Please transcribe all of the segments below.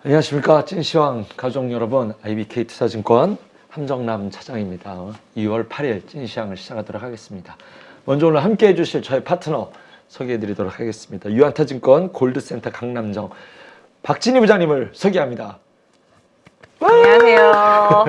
안녕하십니까. 찐시황 가족 여러분, IBK 투자증권 함정남 차장입니다. 2월 8일 찐시황을 시작하도록 하겠습니다. 먼저 오늘 함께 해주실 저의 파트너 소개해드리도록 하겠습니다. 유한타증권 골드센터 강남정 박진희 부장님을 소개합니다. 안녕하세요.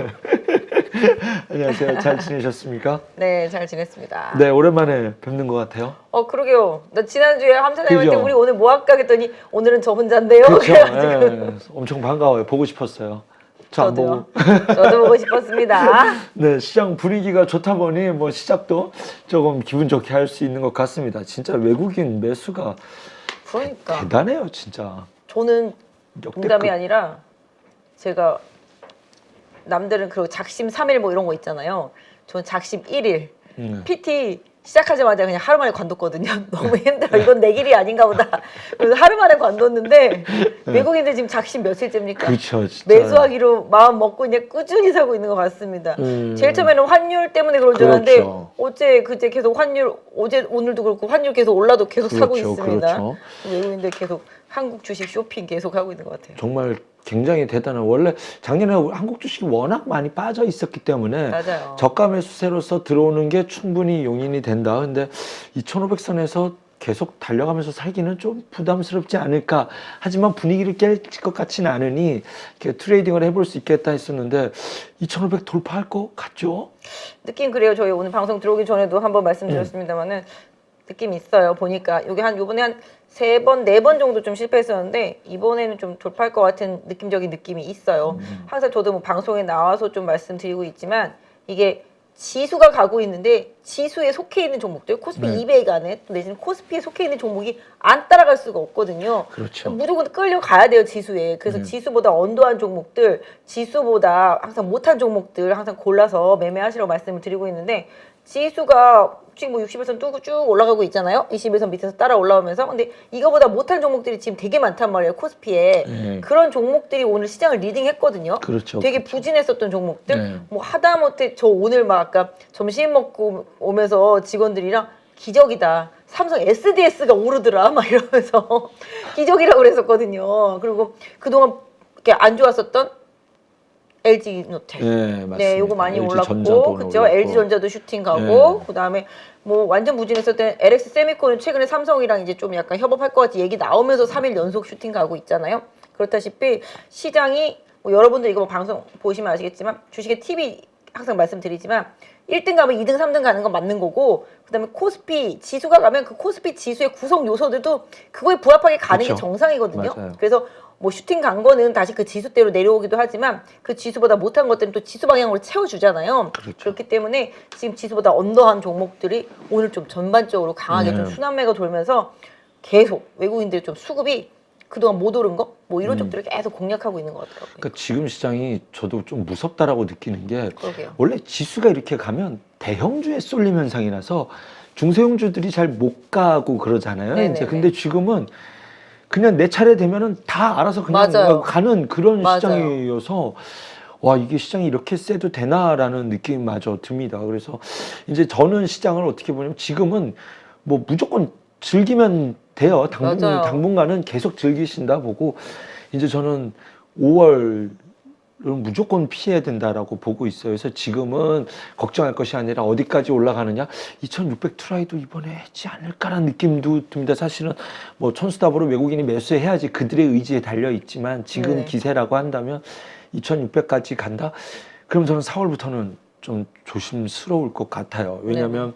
안녕하세요. 잘 지내셨습니까? 네, 잘 지냈습니다. 네, 오랜만에 뵙는 것 같아요. 그러게요. 나 지난주에 함사장님한테 그죠? 우리 오늘 뭐 할까 했더니 오늘은 저 혼자인데요. 그렇죠. 그래가지고. 엄청 반가워요. 보고 싶었어요. 저 안 보고. 저도요. 저도 보고 싶었습니다. 네, 시장 분위기가 좋다 보니 뭐 시작도 조금 기분 좋게 할 수 있는 것 같습니다. 진짜 외국인 매수가 그러니까. 대단해요, 진짜. 저는 역대급. 농담이 아니라 제가 남들은 그 작심 3일 뭐 이런 거 있잖아요. 저는 작심 1일. PT 시작하자마자 그냥 하루 만에 관뒀거든요. 너무 힘들어. 이건 내 길이 아닌가 보다. 그래서 하루 만에 관뒀는데 외국인들 지금 작심 며칠째입니까? 그렇죠, 진짜. 매수하기로 마음 먹고 그냥 꾸준히 사고 있는 것 같습니다. 제일 처음에는 환율 때문에 그런 줄 알았는데 그렇죠. 어제 그제 계속 환율 어제 오늘도 그렇고 환율 계속 올라도 계속 사고 그렇죠, 있습니다. 그렇죠. 외국인들 계속 한국 주식 쇼핑 계속 하고 있는 것 같아요. 정말 굉장히 대단한. 원래 작년에 한국 주식이 워낙 많이 빠져 있었기 때문에 맞아요. 저가 매수세로서 들어오는 게 충분히 용인이 된다. 근데 2,500선에서 계속 달려가면서 살기는 좀 부담스럽지 않을까. 하지만 분위기를 깰 것 같지는 않으니 이렇게 트레이딩을 해볼 수 있겠다 했었는데 2,500 돌파할 것 같죠? 느낌 그래요. 저희 오늘 방송 들어오기 전에도 한번 말씀드렸습니다만은 느낌이 있어요. 보니까 여기 요번에 한 3번, 4번 정도 좀 실패했었는데 이번에는 좀 돌파할 것 같은 느낌적인 느낌이 있어요. 항상 저도 뭐 방송에 나와서 좀 말씀드리고 있지만 이게 지수가 가고 있는데 지수에 속해 있는 종목들 코스피 200 안에 또 내지는 코스피에 속해 있는 종목이 안 따라갈 수가 없거든요. 그렇죠. 무조건 끌려가야 돼요, 지수에. 그래서 지수보다 언더한 종목들, 지수보다 항상 못한 종목들 항상 골라서 매매하시라고 말씀을 드리고 있는데 지수가 지금 뭐 60에서 쭉 올라가고 있잖아요. 21선 밑에서 따라 올라오면서. 근데 이거보다 못한 종목들이 지금 되게 많단 말이에요. 코스피에. 그런 종목들이 오늘 시장을 리딩했거든요. 그렇죠. 되게 부진했었던 종목들. 네. 뭐 하다못해 저 오늘 막 아까 점심 먹고 오면서 직원들이랑 기적이다. 삼성 SDS가 오르더라. 막 이러면서 기적이라고 그랬었거든요. 그리고 그동안 이렇게 안 좋았었던 LG노텍. 네, 맞습니다. 네, 요거 많이 LG전자도 올랐고, 그죠? 올랐고. LG전자도 슈팅 가고, 네. 그다음에 뭐 완전 부진했었던 LX 세미콘은 최근에 삼성이랑 이제 좀 약간 협업할 것 같이 얘기 나오면서 3일 연속 슈팅 가고 있잖아요. 그렇다시피 시장이 뭐 여러분들 이거 뭐 방송 보시면 아시겠지만 주식의 팁이 항상 말씀드리지만 1등 가면 2등, 3등 가는 건 맞는 거고, 그다음에 코스피 지수가 가면 그 코스피 지수의 구성 요소들도 그거에 부합하게 가는 게 그렇죠. 정상이거든요. 맞아요. 그래서 뭐 슈팅 간 거는 다시 그 지수대로 내려오기도 하지만 그 지수보다 못한 것들은 또 지수 방향으로 채워주잖아요. 그렇죠. 그렇기 때문에 지금 지수보다 언더한 종목들이 오늘 좀 전반적으로 강하게 네. 좀 순환매가 돌면서 계속 외국인들 좀 수급이 그동안 못 오른 거? 뭐 이런 쪽들을 계속 공략하고 있는 것 같더라고요. 그러니까 지금 시장이 저도 좀 무섭다라고 느끼는 게 그러게요. 원래 지수가 이렇게 가면 대형주에 쏠림 현상이라서 중소형주들이 잘 못 가고 그러잖아요. 네네네. 이제 근데 지금은 그냥 내 차례 되면은 다 알아서 그냥 맞아요. 가는 그런 맞아요. 시장이어서 와, 이게 시장이 이렇게 세도 되나라는 느낌마저 듭니다. 그래서 이제 저는 시장을 어떻게 보냐면 지금은 뭐 무조건 즐기면 돼요. 맞아요. 당분간은 계속 즐기신다 보고 이제 저는 5월 무조건 피해야 된다라고 보고 있어요. 그래서 지금은 걱정할 것이 아니라 어디까지 올라가느냐, 2600 트라이도 이번에 했지 않을까라는 느낌도 듭니다. 사실은 뭐 천수답으로 외국인이 매수해야지 그들의 의지에 달려 있지만 지금 네. 기세라고 한다면 2600까지 간다? 그럼 저는 4월부터는 좀 조심스러울 것 같아요. 왜냐하면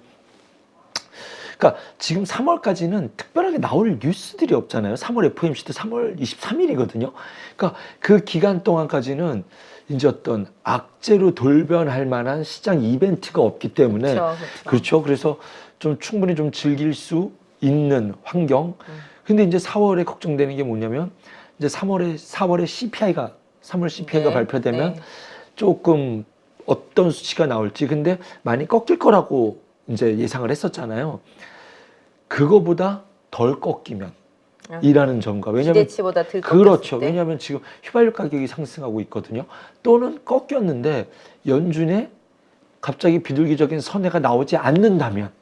그러니까 지금 3월까지는 특별하게 나올 뉴스들이 없잖아요. 3월 FOMC도 3월 23일이거든요. 그러니까 그 기간 동안까지는 이제 어떤 악재로 돌변할 만한 시장 이벤트가 없기 때문에 그렇죠. 그래서 좀 충분히 좀 즐길 수 있는 환경. 근데 이제 4월에 걱정되는 게 뭐냐면 이제 4월에 CPI가 3월 CPI가 네. 발표되면 네. 조금 어떤 수치가 나올지 근데 많이 꺾일 거라고 이제 예상을 했었잖아요. 그거보다 덜 꺾이면 이라는 점과 왜냐하면 기대치보다 덜 그렇죠. 꺾였을 때? 왜냐하면 지금 휘발유 가격이 상승하고 있거든요. 또는 꺾였는데 연준에 갑자기 비둘기적인 선회가 나오지 않는다면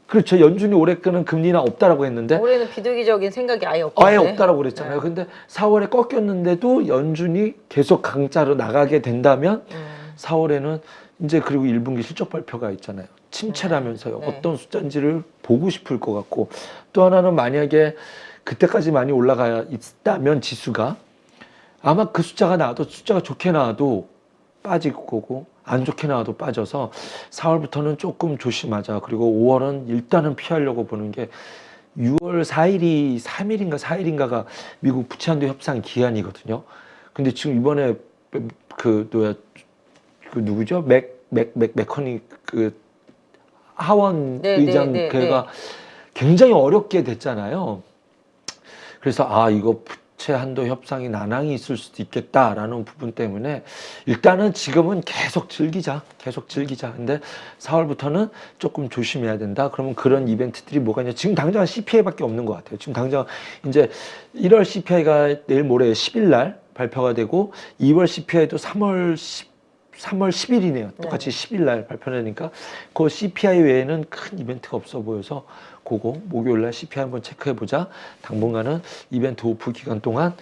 그렇죠. 연준이 올해 끄는 금리나 없다라고 했는데 올해는 비둘기적인 생각이 아예 없겠네. 아예 없다라고 그랬잖아요. 근데 4월에 꺾였는데도 연준이 계속 강자로 나가게 된다면 4월에는 이제 그리고 1분기 실적 발표가 있잖아요. 침체라면서요. 네. 어떤 숫자인지를 보고 싶을 것 같고 또 하나는 만약에 그때까지 많이 올라가 있다면 지수가 아마 그 숫자가 나와도 숫자가 좋게 나와도 빠질 거고 안 좋게 나와도 빠져서 4월부터는 조금 조심하자. 그리고 5월은 일단은 피하려고 보는 게 6월 4일이 3일인가 4일인가가 미국 부채한도 협상 기한이거든요. 근데 지금 이번에 그 누구죠? 맥커니 그 하원 의장 걔가 굉장히 어렵게 됐잖아요. 그래서 이거 부채 한도 협상이 난항이 있을 수도 있겠다라는 부분 때문에 일단은 지금은 계속 즐기자. 근데 4월부터는 조금 조심해야 된다. 그러면 그런 이벤트들이 뭐가 있냐? 지금 당장 CPI밖에 없는 것 같아요. 지금 당장 이제 1월 CPI가 내일 모레 10일 날 발표가 되고 2월 CPI도 3월 10일이네요. 똑같이 10일 날 발표하니까 그 CPI 외에는 큰 이벤트가 없어 보여서 그거 목요일 날 CPI 한번 체크해 보자. 당분간은 이벤트 오프 기간 동안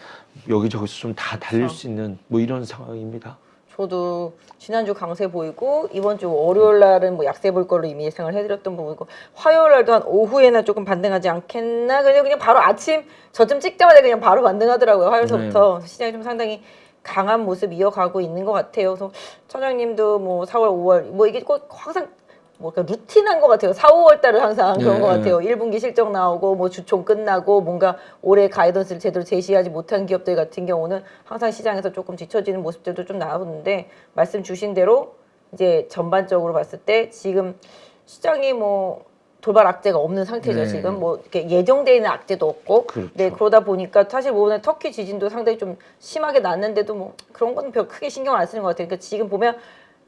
여기저기서 좀 다 달릴 수 있는 뭐 이런 상황입니다. 저도 지난주 강세 보이고 이번 주 월요일 날은 뭐 약세 볼 걸로 이미 예상을 해드렸던 부분이고 화요일 날도 한 오후에나 조금 반등하지 않겠나 그냥 바로 아침 저점 찍자마자 그냥 바로 반등하더라고요. 화요일서부터 시장이 좀 상당히 강한 모습 이어가고 있는 것 같아요. 그래서 차장님도 뭐 4월, 5월 뭐 이게 꼭 항상 뭐랄까 루틴한 것 같아요. 4, 5월 달은 항상 그런 것 같아요. 1분기 실적 나오고 뭐 주총 끝나고 뭔가 올해 가이던스를 제대로 제시하지 못한 기업들 같은 경우는 항상 시장에서 조금 뒤처지는 모습들도 좀 나오는데 말씀 주신 대로 이제 전반적으로 봤을 때 지금 시장이 뭐 돌발 악재가 없는 상태죠. 지금 뭐 이렇게 예정돼 있는 악재도 없고, 그렇죠. 네 그러다 보니까 사실 이번에 터키 지진도 상당히 좀 심하게 났는데도 뭐 그런 건 별 크게 신경 안 쓰는 것 같아요. 그러니까 지금 보면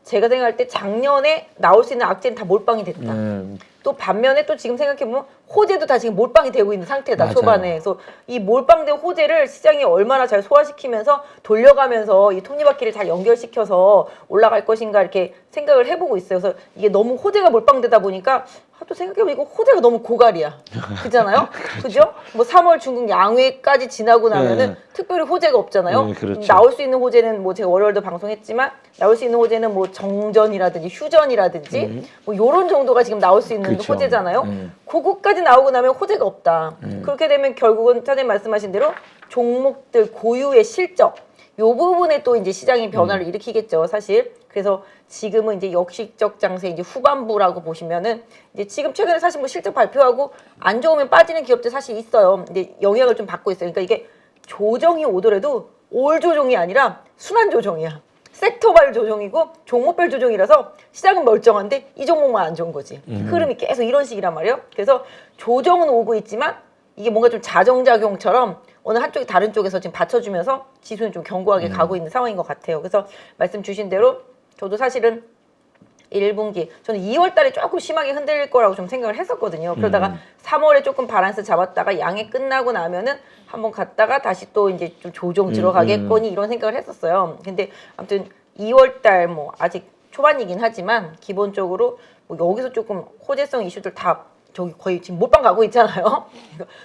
제가 생각할 때 작년에 나올 수 있는 악재는 다 몰빵이 됐다. 또 반면에 또 지금 생각해보면 호재도 다 지금 몰빵이 되고 있는 상태다. 맞아요. 초반에. 그래서 이 몰빵된 호재를 시장이 얼마나 잘 소화시키면서 돌려가면서 이 톱니바퀴를 잘 연결시켜서 올라갈 것인가 이렇게 생각을 해보고 있어요. 그래서 이게 너무 호재가 몰빵되다 보니까 또 생각해보면 이거 호재가 너무 고갈이야. 그렇잖아요? 그죠? 뭐 3월 중국 양회까지 지나고 나면은 특별히 호재가 없잖아요. 그렇죠. 나올 수 있는 호재는 뭐 제가 월요일도 방송했지만 나올 수 있는 호재는 뭐 정전이라든지 휴전이라든지 뭐 요런 정도가 지금 나올 수 있는 그렇죠. 호재잖아요. 그거까지 나오고 나면 호재가 없다. 그렇게 되면 결국은 차장님 말씀하신 대로 종목들 고유의 실적 요 부분에 또 이제 시장이 변화를 일으키겠죠, 사실. 그래서 지금은 이제 역시적 장세 이제 후반부라고 보시면은 이제 지금 최근에 사실 뭐 실적 발표하고 안 좋으면 빠지는 기업들 사실 있어요. 이제 영향을 좀 받고 있어요. 그러니까 이게 조정이 오더라도 올 조정이 아니라 순환 조정이야. 섹터별 조정이고 종목별 조정이라서 시장은 멀쩡한데 이 종목만 안 좋은 거지. 흐름이 계속 이런 식이란 말이에요. 그래서 조정은 오고 있지만 이게 뭔가 좀 자정작용처럼 어느 한쪽이 다른 쪽에서 지금 받쳐주면서 지수는 좀 견고하게 가고 있는 상황인 것 같아요. 그래서 말씀 주신 대로 저도 사실은 1분기 저는 2월 달에 조금 심하게 흔들릴 거라고 좀 생각을 했었거든요. 그러다가 3월에 조금 바란스 잡았다가 양이 끝나고 나면은 한번 갔다가 다시 또 이제 좀 조정 들어가겠거니 이런 생각을 했었어요. 근데 아무튼 2월 달 뭐 아직 초반이긴 하지만 기본적으로 뭐 여기서 조금 호재성 이슈들 다 저기 거의 지금 몰빵 가고 있잖아요.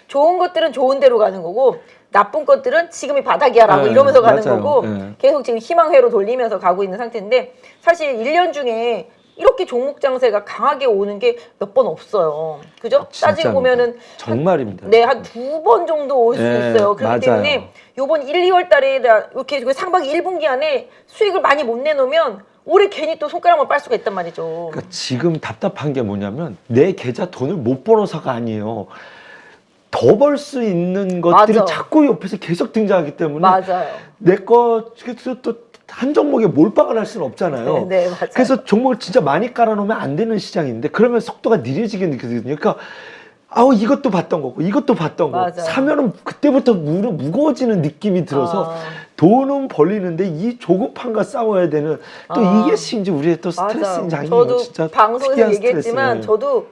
좋은 것들은 좋은 대로 가는 거고 나쁜 것들은 지금이 바닥이야라고 이러면서 가는 맞아요. 거고 계속 지금 희망회로 돌리면서 가고 있는 상태인데 사실 1년 중에 이렇게 종목 장세가 강하게 오는 게 몇 번 없어요. 그죠? 따지고 보면은 정말입니다. 네, 한 2번 정도 올 수 있어요. 그렇기 맞아요. 때문에 요번 1, 2월 달에 이렇게 상반기 1분기 안에 수익을 많이 못 내놓으면 올해 괜히 또 손가락만 빨 수가 있단 말이죠. 그러니까 지금 답답한 게 뭐냐면 내 계좌 돈을 못 벌어서가 아니에요. 더 벌 수 있는 것들이 맞아. 자꾸 옆에서 계속 등장하기 때문에 맞아요. 내 거 또 한 종목에 몰빵을 할 수는 없잖아요. 네, 맞아요. 그래서 종목을 진짜 많이 깔아놓으면 안 되는 시장인데 그러면 속도가 느려지게 느껴지거든요. 그러니까 이것도 봤던 거고 이것도 봤던 맞아요. 거 사면은 그때부터 무거워지는 느낌이 들어서 돈은 벌리는데 이 조급함과 싸워야 되는 또 이게 이제 우리의 또 스트레스인 장이에요. 저도 진짜 방송에서 특이한 얘기했지만 스트레스. 저도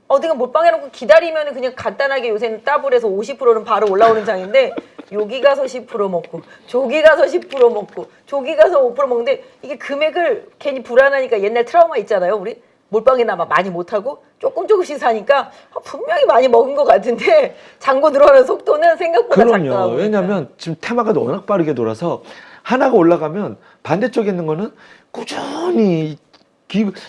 어디가 몰빵해놓고 기다리면 그냥 간단하게 요새는 따블해서 50%는 바로 올라오는 장인데 여기 가서 10% 먹고 저기 가서 10% 먹고 저기 가서 5% 먹는데 이게 금액을 괜히 불안하니까 옛날 트라우마 있잖아요 우리 몰빵이나 많이 못하고 조금씩 사니까 분명히 많이 먹은 것 같은데 잔고 들어가는 속도는 생각보다 작더라고요. 그럼요. 왜냐하면 지금 테마가 워낙 빠르게 돌아서 하나가 올라가면 반대쪽에 있는 거는 꾸준히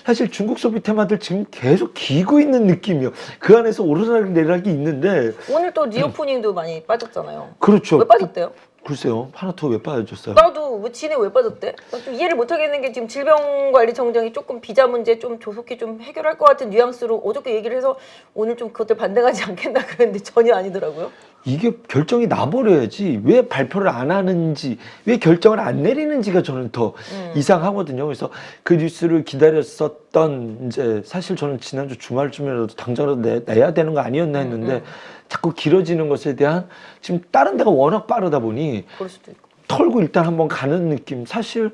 사실 중국 소비 테마들 지금 계속 기고 있는 느낌이요. 그 안에서 오르락 내리락이 있는데 오늘 또 리오프닝도 많이 빠졌잖아요. 그렇죠. 왜 빠졌대요? 글쎄요. 하나토 왜 빠졌어요? 나도 왜 지네 왜 빠졌대? 나 좀 이해를 못하겠는 게 지금 질병관리청장이 조금 비자 문제 좀 조속히 좀 해결할 것 같은 뉘앙스로 어저께 얘기를 해서 오늘 좀 그것들 반대하지 않겠나 그랬는데 전혀 아니더라고요. 이게 결정이 나버려야지 왜 발표를 안 하는지 왜 결정을 안 내리는지가 저는 더 이상하거든요. 그래서 그 뉴스를 기다렸었던 이제 사실 저는 지난주 주말쯤이라도 당장이라도 내야 되는 거 아니었나 했는데 자꾸 길어지는 것에 대한 지금 다른 데가 워낙 빠르다 보니 그럴 수도 있고. 털고 일단 한번 가는 느낌. 사실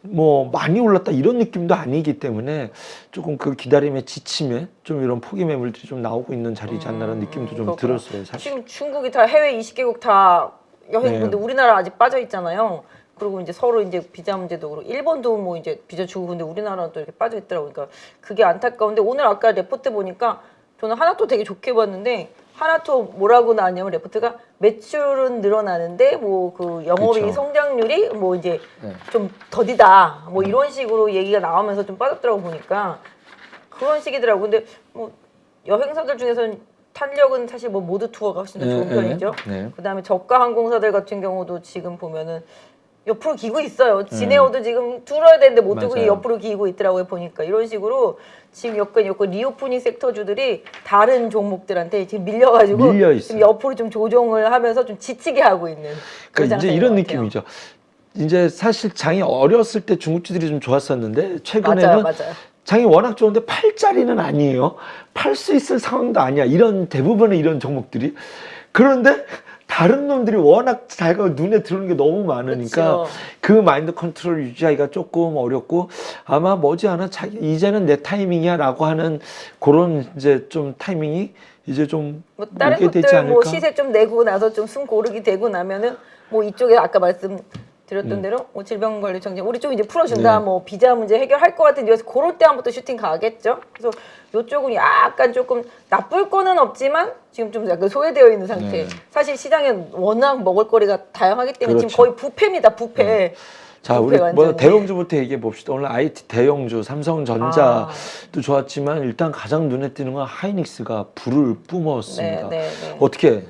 뭐 많이 올랐다 이런 느낌도 아니기 때문에 조금 그 기다림에 지침에 좀 이런 포기 매물들이 좀 나오고 있는 자리지 않나라는 느낌도 좀 그렇구나. 들었어요. 사실. 지금 중국이 다 해외 20개국 다 여행분들 네. 우리나라 아직 빠져 있잖아요. 그리고 이제 서로 이제 비자 문제도 그렇고 일본도 뭐 이제 비자 주고 근데 우리나라는 또 이렇게 빠져 있더라고요. 그러니까 그게 안타까운데 오늘 아까 레포트 보니까 저는 하나도 되게 좋게 봤는데 하나도 뭐라고 나왔냐면 레포트가 매출은 늘어나는데 뭐 그 영업이익 그쵸. 성장률이 뭐 이제 네. 좀 더디다 뭐 이런 식으로 얘기가 나오면서 좀 빠졌더라고 보니까 그런 식이더라고. 근데 뭐 여행사들 중에서는 탄력은 사실 뭐 모드 투어가 훨씬 더 좋은 편이죠. 네. 그다음에 저가 항공사들 같은 경우도 지금 보면은 옆으로 기고 있어요. 지네어도 지금 들어야 되는데 못 들고 맞아요. 옆으로 기고 있더라고요. 보니까 이런 식으로 지금 여건 리오프닝 섹터주들이 다른 종목들한테 지금 밀려가지고 밀려 있어요. 지금 옆으로 좀 조정을 하면서 좀 지치게 하고 있는. 그런 그러니까 이제 장세인 이런 것 같아요. 느낌이죠. 이제 사실 장이 어렸을 때 중국주들이 좀 좋았었는데 최근에는 맞아요. 장이 워낙 좋은데 팔 자리는 아니에요. 팔 수 있을 상황도 아니야. 이런 대부분의 이런 종목들이. 그런데 다른 놈들이 워낙 자기가 눈에 들어오는 게 너무 많으니까 그쵸. 그 마인드 컨트롤 유지하기가 조금 어렵고 아마 머지않아 이제는 내 타이밍이야라고 하는 그런 이제 좀 타이밍이 이제 좀 뭐 다른 오게 되지 것들 않을까? 뭐 시세 좀 내고 나서 좀 숨 고르기 되고 나면은 뭐 이쪽에 아까 말씀드렸던 대로 뭐 질병관리청장 우리 쪽 이제 풀어준다 네. 뭐 비자 문제 해결할 것 같은 데서 그럴 때 한번 또 슈팅 가겠죠. 그래서 이쪽은 약간 조금 나쁠 거는 없지만 지금 좀 약간 소외되어 있는 상태. 네. 사실 시장에 워낙 먹을거리가 다양하기 때문에 그렇죠. 지금 거의 뷔페입니다. 뷔페. 네. 자, 뷔페 우리 뭐 완전히. 대형주부터 얘기해 봅시다. 오늘 IT 대형주, 삼성전자도 좋았지만 일단 가장 눈에 띄는 건 하이닉스가 불을 뿜었습니다. 네. 어떻게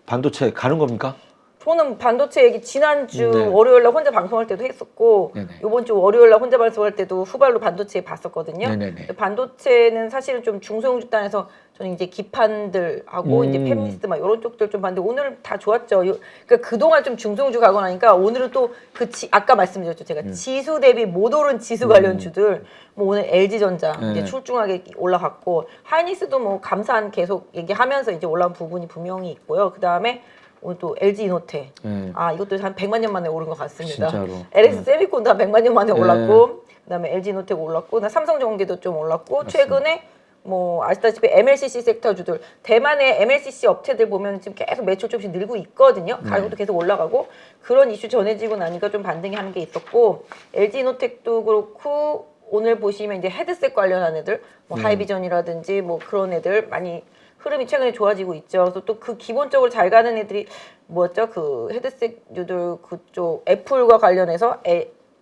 반도체 가는 겁니까? 저는 반도체 얘기 지난주 네. 월요일날 혼자 방송할 때도 했었고 네네. 이번 주 월요일날 혼자 방송할 때도 후발로 반도체 봤었거든요. 네네네. 반도체는 사실은 좀 중소형주 단에서 저는 이제 기판들하고 이제 팹리스트 막 이런 쪽들 좀 봤는데 오늘 다 좋았죠. 그러니까 그동안 좀 중소형주 가고 나니까 오늘은 또 그 아까 말씀드렸죠. 제가 지수 대비 못 오른 지수 관련 주들 뭐 오늘 LG전자 이제 출중하게 올라갔고 하이닉스도 뭐 감산 계속 얘기하면서 이제 올라온 부분이 분명히 있고요. 그 다음에 오늘 또 LG 이노텍. 아, 이것도 한 100만 년 만에 오른 것 같습니다. 진짜로. LS 세미콘도 한 100만 년 만에 올랐고, 그다음에 LG 이노텍 올랐고, 삼성전기도 좀 올랐고, 최근에 뭐 아시다시피 MLCC 섹터주들 대만의 MLCC 업체들 보면 지금 계속 매출 조금씩 늘고 있거든요. 가격도 계속 올라가고 그런 이슈 전해지고 나니까 좀 반등이 하는 게 있었고 LG 이노텍도 그렇고 오늘 보시면 이제 헤드셋 관련한 애들, 뭐 하이비전이라든지 뭐 그런 애들 많이 흐름이 최근에 좋아지고 있죠. 그래서 또 그 기본적으로 잘 가는 애들이 뭐였죠? 그 헤드셋들 그쪽 애플과 관련해서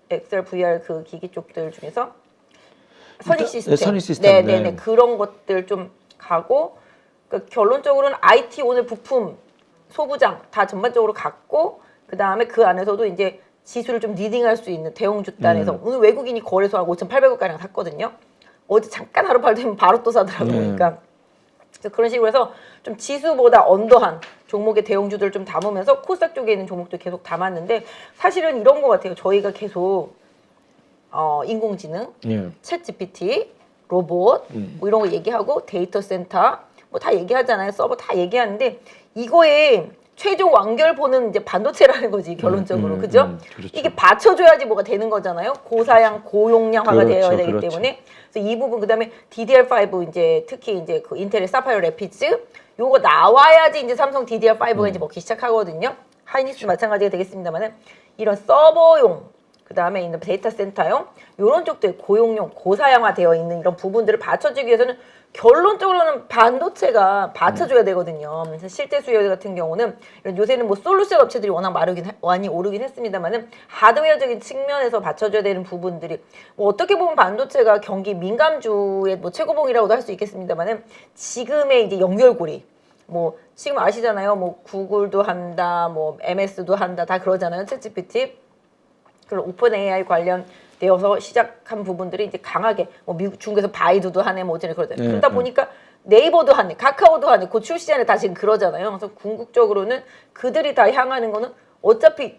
엑셀 VR 그 기기 쪽들 중에서 선익 시스템, 네, 선익 시스템. 네네네 그런 것들 좀 가고 그러니까 결론적으로는 IT 오늘 부품 소부장 다 전반적으로 갔고 그 다음에 그 안에서도 이제 지수를 좀 리딩할 수 있는 대형주 단에서 오늘 외국인이 거래소 한 5,800억 가량 샀거든요. 어제 잠깐 하루팔 되면 바로 또 사더라고요. 그러니까 그래서 그런 식으로 해서 좀 지수보다 언더한 종목의 대형주들 좀 담으면서 코스닥 쪽에 있는 종목도 계속 담았는데 사실은 이런 것 같아요. 저희가 계속 인공지능, 챗 GPT, 로봇 뭐 이런 거 얘기하고 데이터 센터 뭐 다 얘기하잖아요. 서버 다 얘기하는데 이거에 최종 완결본은 이제 반도체라는 거지 결론적으로 그죠? 그렇죠. 이게 받쳐줘야지 뭐가 되는 거잖아요. 고사양 고용량화가 그렇죠, 되어야 되기 그렇죠. 때문에 그래서 이 부분 그다음에 DDR5 이제 특히 이제 그 인텔의 사파이어 래피드 요거 나와야지 이제 삼성 DDR5가 이제 먹기 시작하거든요. 하이닉스 마찬가지가 되겠습니다만은 이런 서버용 그다음에 있는 데이터 센터용 이런 쪽들 고용용 고사양화되어 있는 이런 부분들을 받쳐주기 위해서는 결론적으로는 반도체가 받쳐줘야 되거든요. 그래서 실제 수요 같은 경우는 요새는 뭐 솔루션 업체들이 워낙 많이 오르긴 했습니다만은 하드웨어적인 측면에서 받쳐줘야 되는 부분들이 뭐 어떻게 보면 반도체가 경기 민감주의 뭐 최고봉이라고도 할 수 있겠습니다만은 지금의 이제 연결고리 뭐 지금 아시잖아요. 뭐 구글도 한다, 뭐 MS도 한다, 다 그러잖아요. 챗GPT 그리고 오픈 AI 관련되어서 시작한 부분들이 이제 강하게 뭐 미국 중국에서 바이두도 하네, 뭐 어쩌네 그러잖아요. 그러다 보니까 네이버도 하네, 카카오도 하네, 곧 출시하네 다 지금 그러잖아요. 그래서 궁극적으로는 그들이 다 향하는 거는 어차피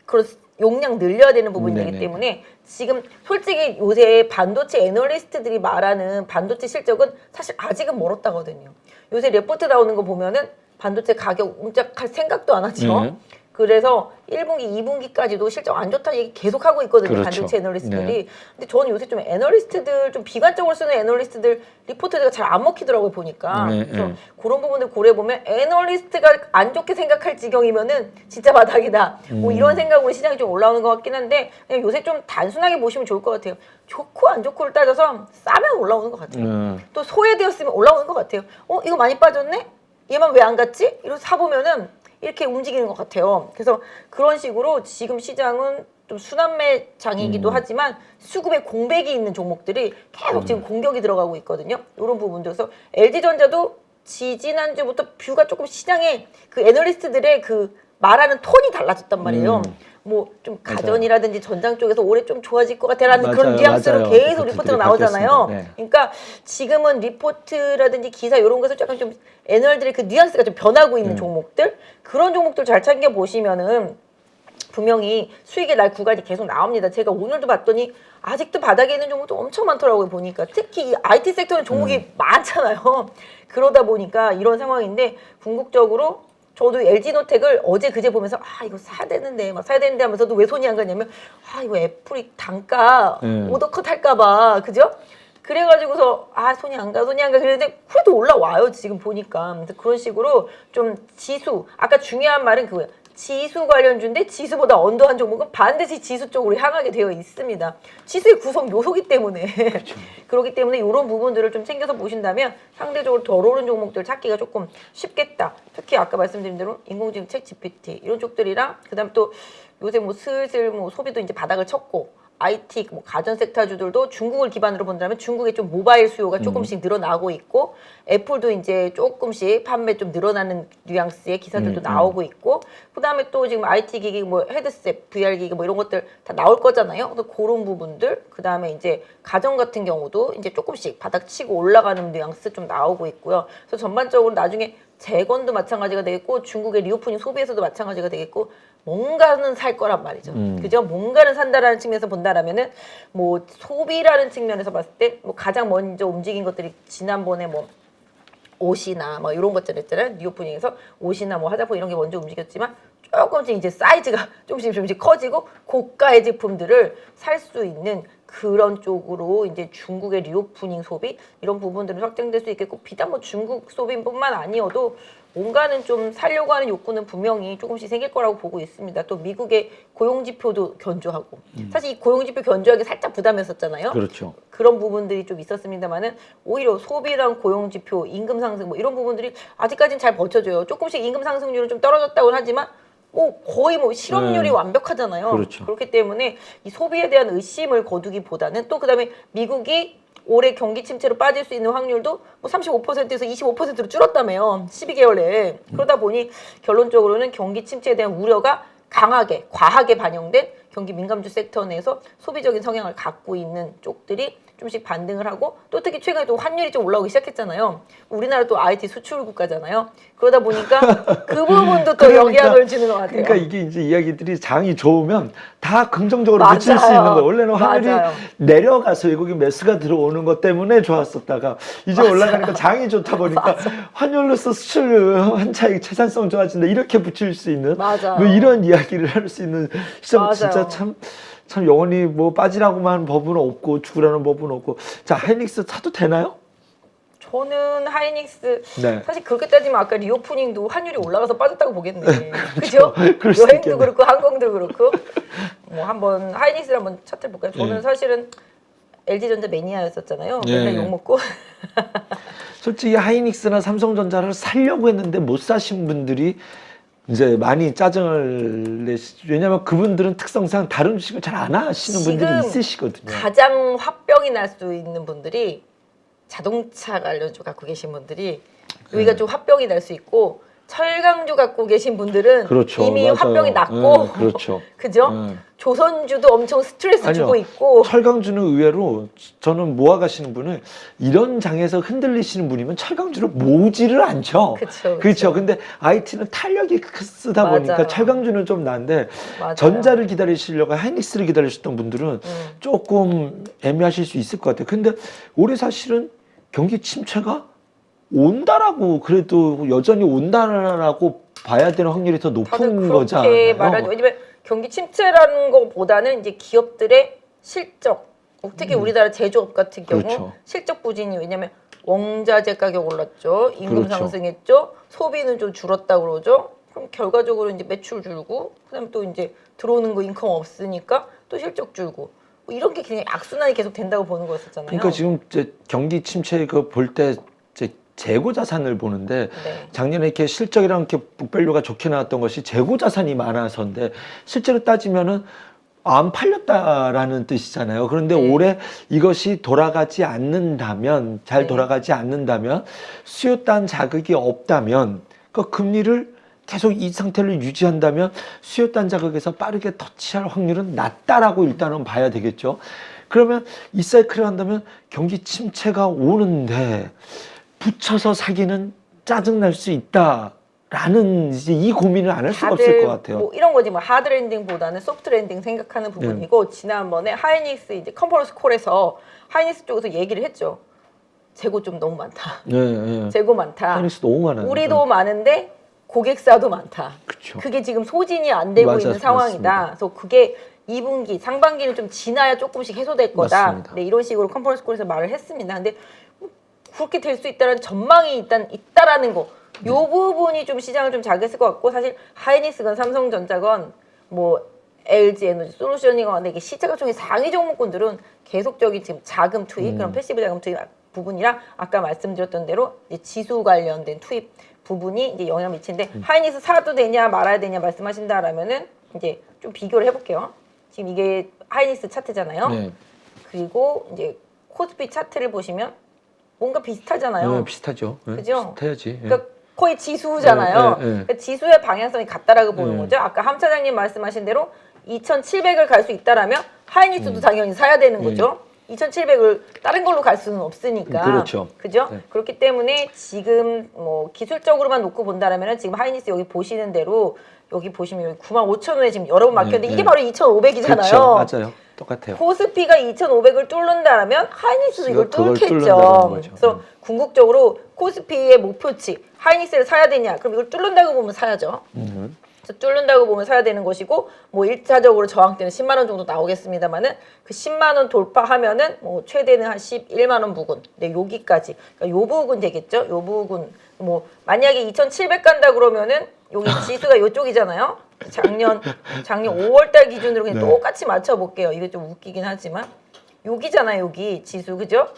그런 용량 늘려야 되는 부분이기 때문에 지금 솔직히 요새 반도체 애널리스트들이 말하는 반도체 실적은 사실 아직은 멀었다거든요. 요새 레포트 나오는 거 보면은 반도체 가격 웅짝할 생각도 안 하죠. 그래서 1분기, 2분기까지도 실적 안 좋다는 얘기 계속 하고 있거든요. 그렇죠. 반도체 애널리스트들이. 근데 저는 요새 좀 애널리스트들, 좀 비관적으로 쓰는 애널리스트들 리포트가 잘 안 먹히더라고요, 보니까. 그래서 그런 부분들 고려해보면 애널리스트가 안 좋게 생각할 지경이면은 진짜 바닥이다. 뭐 이런 생각으로 시장이 좀 올라오는 것 같긴 한데 그냥 요새 좀 단순하게 보시면 좋을 것 같아요. 좋고 안 좋고를 따져서 싸면 올라오는 것 같아요. 또 소외되었으면 올라오는 것 같아요. 이거 많이 빠졌네? 얘만 왜 안 갔지? 이러고 사보면은 이렇게 움직이는 것 같아요. 그래서 그런 식으로 지금 시장은 좀 순환매장이기도 하지만 수급에 공백이 있는 종목들이 계속 지금 공격이 들어가고 있거든요. 이런 부분들. 그래서 LG전자도 지지난주부터 뷰가 조금 시장에 그 애널리스트들의 그 말하는 톤이 달라졌단 말이에요. 뭐 좀 가전이라든지 전장 쪽에서 올해 좀 좋아질 것 같아라는 그런 뉘앙스로 계속 리포트가 나오잖아요. 그러니까 지금은 리포트라든지 기사 이런 것을 약간 좀 애널들의 그 뉘앙스가 좀 변하고 있는 종목들 그런 종목들 잘 챙겨 보시면은 분명히 수익의 날 구간이 계속 나옵니다. 제가 오늘도 봤더니 아직도 바닥에 있는 종목도 엄청 많더라고요. 보니까 특히 이 IT 섹터는 종목이 많잖아요. 그러다 보니까 이런 상황인데 궁극적으로 저도 LG노텍을 어제 그제 보면서 이거 사야 되는데 막 사야 되는데 하면서도 왜 손이 안 가냐면 이거 애플이 단가 오더컷 할까봐 그죠? 그래가지고서 손이 안 가 그랬는데 그래도 올라와요 지금 보니까. 그래서 그런 식으로 좀 지수 아까 중요한 말은 그거예요. 지수 관련주인데 지수보다 언더한 종목은 반드시 지수 쪽으로 향하게 되어 있습니다. 지수의 구성 요소기 때문에 그렇죠. 그렇기 때문에 이런 부분들을 좀 챙겨서 보신다면 상대적으로 덜 오른 종목들 찾기가 조금 쉽겠다. 특히 아까 말씀드린 대로 인공지능 챗GPT 이런 쪽들이랑 그다음 또 요새 뭐 슬슬 뭐 소비도 이제 바닥을 쳤고 IT, 뭐 가전 섹터주들도 중국을 기반으로 본다면 중국의 좀 모바일 수요가 조금씩 늘어나고 있고 애플도 이제 조금씩 판매 좀 늘어나는 뉘앙스의 기사들도 나오고 있고 그다음에 또 지금 IT 기기, 뭐 헤드셋, VR 기기 뭐 이런 것들 다 나올 거잖아요. 그래서 그런 부분들 그다음에 이제 가전 같은 경우도 이제 조금씩 바닥 치고 올라가는 뉘앙스 좀 나오고 있고요. 그래서 전반적으로 나중에 재건도 마찬가지가 되겠고 중국의 리오프닝 소비에서도 마찬가지가 되겠고 뭔가는 살 거란 말이죠. 그죠? 뭔가는 산다라는 측면에서 본다라면은 뭐 소비라는 측면에서 봤을 때 뭐 가장 먼저 움직인 것들이 지난번에 뭐 옷이나 뭐 이런 것들 있잖아요. 리오프닝에서 옷이나 뭐 화장품 이런 게 먼저 움직였지만 조금씩 이제 사이즈가 조금씩 커지고 고가의 제품들을 살 수 있는 그런 쪽으로 이제 중국의 리오프닝 소비 이런 부분들은 확장될 수 있겠고 비단 뭐 중국 소비뿐만 아니어도 뭔가는 좀 살려고 하는 욕구는 분명히 조금씩 생길 거라고 보고 있습니다. 또 미국의 고용지표도 견조하고 사실 이 고용지표 견조하기 살짝 부담이었었잖아요. 그렇죠. 그런 부분들이 좀 있었습니다만은 오히려 소비랑 고용지표, 임금 상승 뭐 이런 부분들이 아직까지는 잘 버텨줘요. 조금씩 임금 상승률은 좀 떨어졌다고는 하지만 뭐 거의 뭐 실업률이 완벽하잖아요. 그렇죠. 그렇기 때문에 이 소비에 대한 의심을 거두기보다는 또 그다음에 미국이 올해 경기 침체로 빠질 수 있는 확률도 뭐 35%에서 25%로 줄었다며요. 12개월 내에. 그러다 보니 결론적으로는 경기 침체에 대한 우려가 강하게, 과하게 반영된 경기 민감주 섹터 내에서 소비적인 성향을 갖고 있는 쪽들이 좀씩 반등을 하고 또 특히 최근에 또 환율이 좀 올라오기 시작했잖아요. 우리나라 또 IT 수출 국가잖아요. 그러다 보니까 그 부분도 또 영향을 주는 것 같아요. 그러니까 이게 이제 이야기들이 장이 좋으면 다 긍정적으로 비칠 수 있는 거예요. 원래는 환율이 내려가서 외국인 매수가 들어오는 것 때문에 좋았었다가 이제 올라가니까 장이 좋다 보니까 환율로서 수출 환차익 채산성 좋아진다 이렇게 붙일 수 있는 뭐 이런 이야기를 할 수 있는 시점 진짜 참 영원히 뭐 빠지라고만 법은 없고 죽으라는 법은 없고. 자, 하이닉스 사도 되나요? 저는 하이닉스 사실 그렇게 따지면 아까 리오프닝도 환율이 올라가서 빠졌다고 보겠네. 그죠? 여행도 그렇고 항공도 그렇고 뭐 한번 하이닉스를 한번 차트를 볼까요? 저는 사실은 LG전자 매니아였었잖아요. 맨날 욕먹고. 솔직히 하이닉스나 삼성전자를 사려고 했는데 못 사신 분들이 이제 많이 짜증을 왜냐면 그분들은 특성상 다른 주식을 잘 안 하시는 분들이 있으시거든요. 가장 화병이 날 수 있는 분들이 자동차 관련주 갖고 계신 분들이 여기가 좀 화병이 날 수 있고 철강주 갖고 계신 분들은 그렇죠, 이미 맞아요. 화병이 났고 그렇죠. 그죠? 조선주도 엄청 스트레스 주고 있고 철강주는 의외로 저는 모아가시는 분은 이런 장에서 흔들리시는 분이면 철강주를 모으지를 않죠. 그렇죠. 근데 IT는 탄력이 쓰다 보니까 맞아요. 철강주는 좀 나은데 맞아요. 전자를 기다리시려고 하이닉스를 기다리셨던 분들은 조금 애매하실 수 있을 것 같아요. 근데 올해 사실은 경기 침체가 온다라고 그래도 여전히 온다라고 봐야 되는 확률이 더 높은 거잖아요. 그렇게 말하죠. 왜냐면 경기 침체라는 것보다는 이제 기업들의 실적, 특히 우리나라 제조업 같은 경우 그렇죠. 실적 부진이 왜냐면 원자재 가격 올랐죠, 임금 그렇죠. 상승했죠, 소비는 좀 줄었다 그러죠. 그럼 결과적으로 이제 매출 줄고, 그다음 또 이제 들어오는 거 인컴 없으니까 또 실적 줄고. 뭐 이런 게 그냥 악순환이 계속 된다고 보는 거였었잖아요. 그러니까 지금 이제 경기 침체 그 볼 때 재고 자산을 보는데 작년에 이렇게 실적이랑 이렇게 북밸류가 좋게 나왔던 것이 재고 자산이 많아서인데 실제로 따지면은 안 팔렸다라는 뜻이잖아요. 그런데 올해 이것이 돌아가지 않는다면 잘 돌아가지 않는다면 수요단 자극이 없다면 그 금리를 계속 이 상태를 유지한다면 수요단 자극에서 빠르게 터치할 확률은 낮다라고 일단은 봐야 되겠죠. 그러면 이 사이클을 한다면 경기 침체가 오는데 붙여서 사기는 짜증날 수 있다라는 이제 이 고민을 안 할 수가 없을 것 같아요. 뭐 이런 거지 뭐 하드 랜딩보다는 소프트 랜딩 생각하는 부분이고 지난번에 하이닉스 이제 컨퍼런스 콜에서 하이닉스 쪽에서 얘기를 했죠. 재고 좀 너무 많다. 재고 많다. 하이닉스 너무 많아요. 우리도 많은데 고객사도 많다. 그쵸. 그게 지금 소진이 안 되고 있는 상황이다. 맞습니다. 그래서 그게 2분기, 상반기는 좀 지나야 조금씩 해소될 거다. 맞습니다. 네, 이런 식으로 컨퍼런스 콜에서 말을 했습니다. 근데 그렇게 될 수 있다는 전망이 일단 있다라는 거. 요 부분이 좀 시장을 좀 자극했을 것 같고 사실 하이닉스건 삼성전자건 뭐 LG 에너지 솔루션이건 이게 시차가 중에 상위 종목군들은 계속적인 지금 자금 투입 그런 패시브 자금 투입 부분이랑 아까 말씀드렸던 대로 이제 지수 관련된 투입 부분이 이제 영향을 미치는데 하이닉스 사도 되냐 말아야 되냐 말씀하신다라면은 이제 좀 비교를 해볼게요. 지금 이게 하이닉스 차트잖아요. 그리고 이제 코스피 차트를 보시면 뭔가 비슷하잖아요. 비슷하죠. 그죠? 비슷해야지. 그러니까 거의 지수잖아요. 그러니까 지수의 방향성이 같다라고 보는 거죠. 아까 함 차장님 말씀하신 대로 2,700을 갈 수 있다라면 하이닉스도 당연히 사야 되는 거죠. 2,700을 다른 걸로 갈 수는 없으니까. 그렇죠. 그죠? 그렇기 때문에 지금 뭐 기술적으로만 놓고 본다라면 지금 하이닉스 여기 보시는 대로 여기 보시면 여기 95,000원에 지금 여러 번 막혔는데 이게 바로 2,500이잖아요. 그렇죠. 맞아요. 똑같아요. 코스피가 2,500을 뚫는다라면 하이닉스도 이걸 뚫겠죠. 거죠. 그래서 궁극적으로 코스피의 목표치 하이닉스를 사야 되냐? 그럼 이걸 뚫는다고 보면 사야죠. 그래서 뚫는다고 보면 사야 되는 것이고 뭐 1차적으로 저항대는 10만 원 정도 나오겠습니다만은 그 10만 원 돌파하면은 뭐 최대는 한 11만 원 부근. 네, 여기까지. 그러니까 요 부근 되겠죠. 요 부근. 뭐 만약에 2,700 간다 그러면은 여기 지수가 요쪽이잖아요. 작년 5월 달 기준으로 그냥 똑같이 맞춰 볼게요. 이게 좀 웃기긴 하지만 여기잖아요. 여기 지수. 그죠?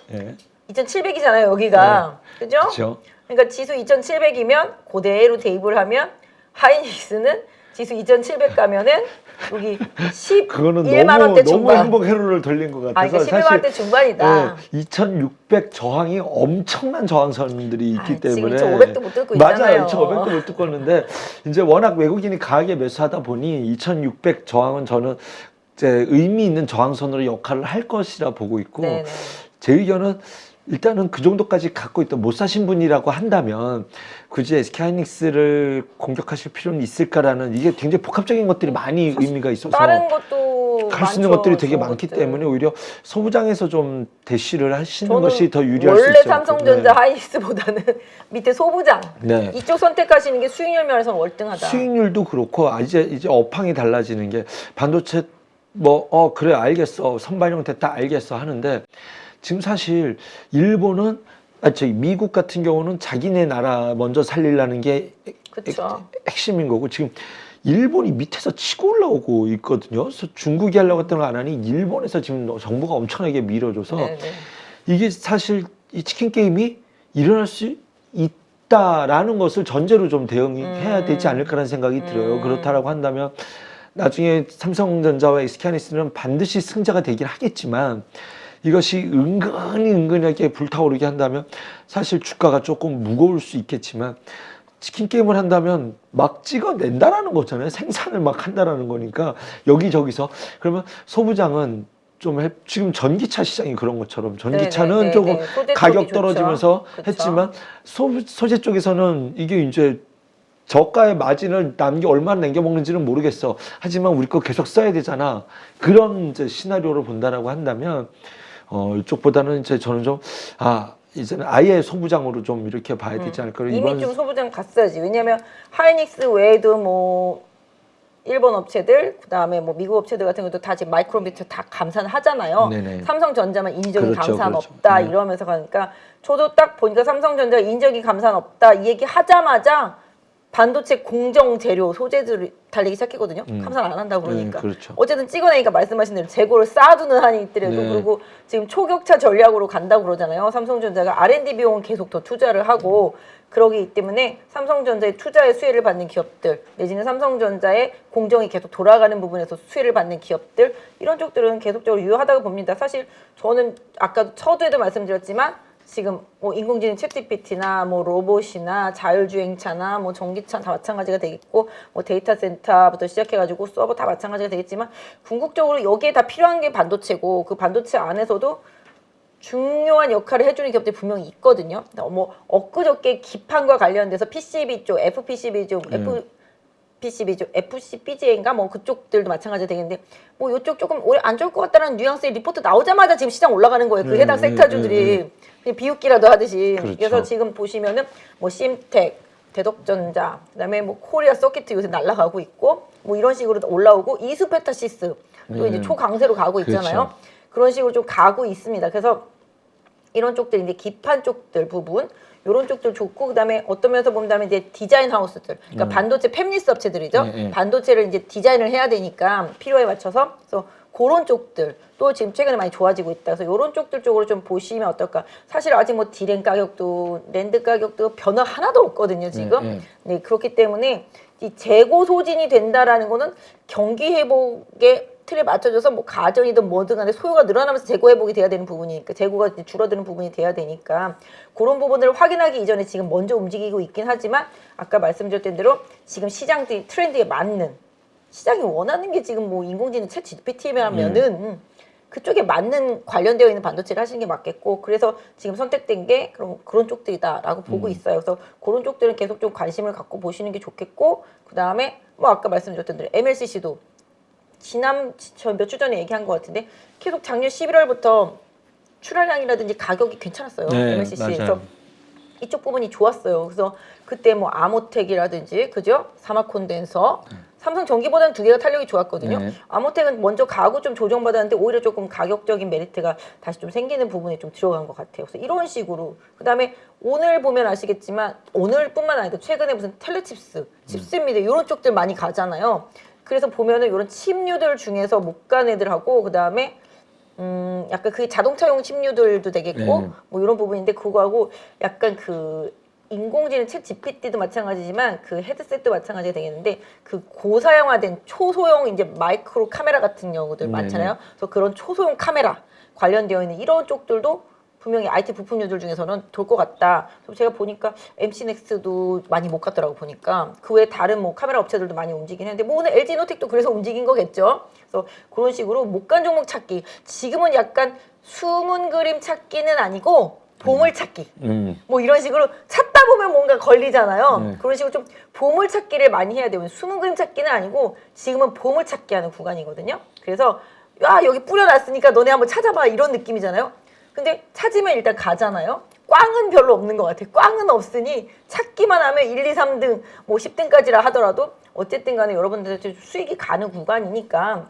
2,700이잖아요. 여기가. 그죠? 그렇죠. 그러니까 지수 2,700이면 그대로 대입을 하면 하이닉스는 지수 2,700 가면은 여기 11만 원대 너무 중반. 행복 회로를 돌린 것 같아서 그러니까 11만 원대 중반이다. 2,600 저항이 엄청난 저항선들이 있기 때문에 2,500도 못 뚫고 맞아요. 있잖아요. 2,500도 못 뚫고 있는데 이제 워낙 외국인이 강하게 매수하다 보니 2,600 저항은 저는 이제 의미 있는 저항선으로 역할을 할 것이라 보고 있고 네네. 제 의견은 일단은 그 정도까지 갖고 있던 못 사신 분이라고 한다면 굳이 SK하이닉스를 공격하실 필요는 있을까라는 이게 굉장히 복합적인 것들이 많이 의미가 있어서 다른 것도 할 수 있는 많죠, 것들이 되게 좋은 많기 것들. 때문에 오히려 소부장에서 좀 대시를 하시는 저는 것이 더 유리할 수 원래 있죠. 삼성전자 하이닉스보다는 밑에 소부장 이쪽 선택하시는 게 수익률 면에서는 월등하다. 수익률도 그렇고 이제 업황이 달라지는 게 반도체 그래 알겠어 선반영 됐다 알겠어 하는데 지금 사실 일본은 미국 같은 경우는 자기네 나라 먼저 살리려는 게 그쵸. 핵심인 거고 지금 일본이 밑에서 치고 올라오고 있거든요. 그래서 중국이 하려고 했던 거 안 하니 일본에서 지금 정부가 엄청나게 밀어줘서 네네. 이게 사실 이 치킨 게임이 일어날 수 있다라는 것을 전제로 좀 대응해야 되지 않을까라는 생각이 들어요. 그렇다라고 한다면 나중에 삼성전자와 SK하이닉스는 반드시 승자가 되긴 하겠지만 이것이 은근하게 불타오르게 한다면 사실 주가가 조금 무거울 수 있겠지만 치킨 게임을 한다면 막 찍어낸다라는 거잖아요. 생산을 막 한다라는 거니까 여기저기서 그러면 소부장은 좀 지금 전기차 시장이 그런 것처럼 전기차는 네네네네. 조금 소재 가격 쪽이 떨어지면서 좋죠. 그쵸. 했지만 소재 쪽에서는 이게 이제 저가의 마진을 얼마나 남겨먹는지는 모르겠어. 하지만 우리 거 계속 써야 되잖아. 그런 이제 시나리오를 본다라고 한다면 이쪽보다는 이제 저는 좀 이제는 아예 소부장으로 좀 이렇게 봐야 되지 않을까. 이미 좀 소부장 갔어야지. 왜냐면 하이닉스 외에도 뭐 일본 업체들, 그다음에 뭐 미국 업체들 같은 것도 다 지금 마이크로미터 다 감산을 하잖아요. 네네. 삼성전자만 인적인 그렇죠, 감산 그렇죠. 없다 네. 이러면서 가니까 저도 딱 보니까 삼성전자 인적인 감산 없다 이 얘기 하자마자 반도체 공정 재료 소재들이 달리기 시작했거든요. 감산 안 한다고 그러니까. 그렇죠. 어쨌든 찍어내니까 말씀하신 대로 재고를 쌓아두는 한이 있더라도 네. 그리고 지금 초격차 전략으로 간다고 그러잖아요. 삼성전자가 R&D 비용은 계속 더 투자를 하고 그러기 때문에 삼성전자의 투자의 수혜를 받는 기업들 내지는 삼성전자의 공정이 계속 돌아가는 부분에서 수혜를 받는 기업들 이런 쪽들은 계속적으로 유효하다고 봅니다. 사실 저는 아까 서두에도 말씀드렸지만 지금 뭐 인공지능 챗GPT나 뭐 로봇이나 자율주행차나 뭐 전기차 다 마찬가지가 되겠고 뭐 데이터 센터부터 시작해가지고 서버 다 마찬가지가 되겠지만 궁극적으로 여기에 다 필요한 게 반도체고 그 반도체 안에서도 중요한 역할을 해주는 기업들이 분명히 있거든요. 뭐 엊그저께 기판과 관련돼서 PCB 쪽, FPCB 쪽, FPCB 쪽, FCBGA인가 뭐 그쪽들도 마찬가지가 되겠는데 뭐 이쪽 조금 오래 안 좋을 것 같다는 뉘앙스의 리포트 나오자마자 지금 시장 올라가는 거예요. 그 해당 섹터주들이 그냥 비웃기라도 하듯이. 그렇죠. 그래서 지금 보시면은 뭐 심텍, 대덕전자, 그다음에 뭐 코리아 서키트 요새 날아가고 있고 뭐 이런 식으로 올라오고 이수페타시스 또 이제 초강세로 가고 있잖아요. 그렇죠. 그런 식으로 좀 가고 있습니다. 그래서 이런 쪽들 이제 기판 쪽들 부분 이런 쪽들 좋고 그다음에 어떤 면에서 본다면 이제 디자인 하우스들 그러니까 반도체 팹리스 업체들이죠. 반도체를 이제 디자인을 해야 되니까 필요에 맞춰서 그래서 그런 쪽들 또 지금 최근에 많이 좋아지고 있다. 그래서 이런 쪽들 쪽으로 좀 보시면 어떨까. 사실 아직 뭐 디램 가격도 랜드 가격도 변화 하나도 없거든요. 지금. 네 그렇기 때문에 이 재고 소진이 된다라는 거는 경기 회복에 틀에 맞춰져서 뭐 가전이든 뭐든 간에 소요가 늘어나면서 재고 회복이 돼야 되는 부분이니까 재고가 이제 줄어드는 부분이 돼야 되니까 그런 부분들을 확인하기 이전에 지금 먼저 움직이고 있긴 하지만 아까 말씀드렸던 대로 지금 시장 트렌드에 맞는 시장이 원하는 게 지금 뭐 인공지능 챗 GPT면은 그쪽에 맞는 관련되어 있는 반도체를 하시는 게 맞겠고 그래서 지금 선택된 게 그럼 그런 쪽들이다라고 보고 있어요. 그래서 그런 쪽들은 계속 좀 관심을 갖고 보시는 게 좋겠고 그 다음에 뭐 아까 말씀드렸던 대로 MLCC도 몇 주 전에 얘기한 것 같은데 계속 작년 11월부터 출하량이라든지 가격이 괜찮았어요. MLCC. 맞아요. 그래서 이쪽 부분이 좋았어요. 그래서 그때 뭐 아모텍이라든지 그죠? 사막 콘덴서 삼성 전기보다는 두 개가 탄력이 좋았거든요. 아모텍은 먼저 가고 좀 조정받았는데 오히려 조금 가격적인 메리트가 다시 좀 생기는 부분이 좀 들어간 것 같아요. 그래서 이런 식으로 그다음에 오늘 보면 아시겠지만 오늘뿐만 아니라 최근에 무슨 텔레칩스, 칩스미드 이런 쪽들 많이 가잖아요. 그래서 보면은 이런 칩류들 중에서 못 간 애들하고 그다음에 약간 그 자동차용 칩류들도 되겠고 뭐 이런 부분인데 그거하고 약간 그 인공지능 챗 GPT도 마찬가지지만 그 헤드셋도 마찬가지가 되겠는데 그 고사양화된 초소형 이제 마이크로 카메라 같은 경우들 많잖아요. 그래서 그런 초소형 카메라 관련되어 있는 이런 쪽들도 분명히 IT 부품류들 중에서는 돌 것 같다. 그래서 제가 보니까 MC넥스도 많이 못 갔더라고 보니까 그 외에 다른 뭐 카메라 업체들도 많이 움직이긴 했는데 뭐 오늘 LG노텍도 그래서 움직인 거겠죠. 그래서 그런 식으로 못 간 종목 찾기. 지금은 약간 숨은 그림 찾기는 아니고 보물 찾기. 뭐 이런 식으로 찾다 보면 뭔가 걸리잖아요. 그런 식으로 좀 보물 찾기를 많이 해야 돼요. 숨은 그림 찾기는 아니고 지금은 보물 찾기 하는 구간이거든요. 그래서 야 여기 뿌려놨으니까 너네 한번 찾아봐 이런 느낌이잖아요. 근데 찾으면 일단 가잖아요. 꽝은 별로 없는 것 같아요. 꽝은 없으니 찾기만 하면 1, 2, 3등, 뭐 10등까지라 하더라도 어쨌든 간에 여러분들한테 수익이 가는 구간이니까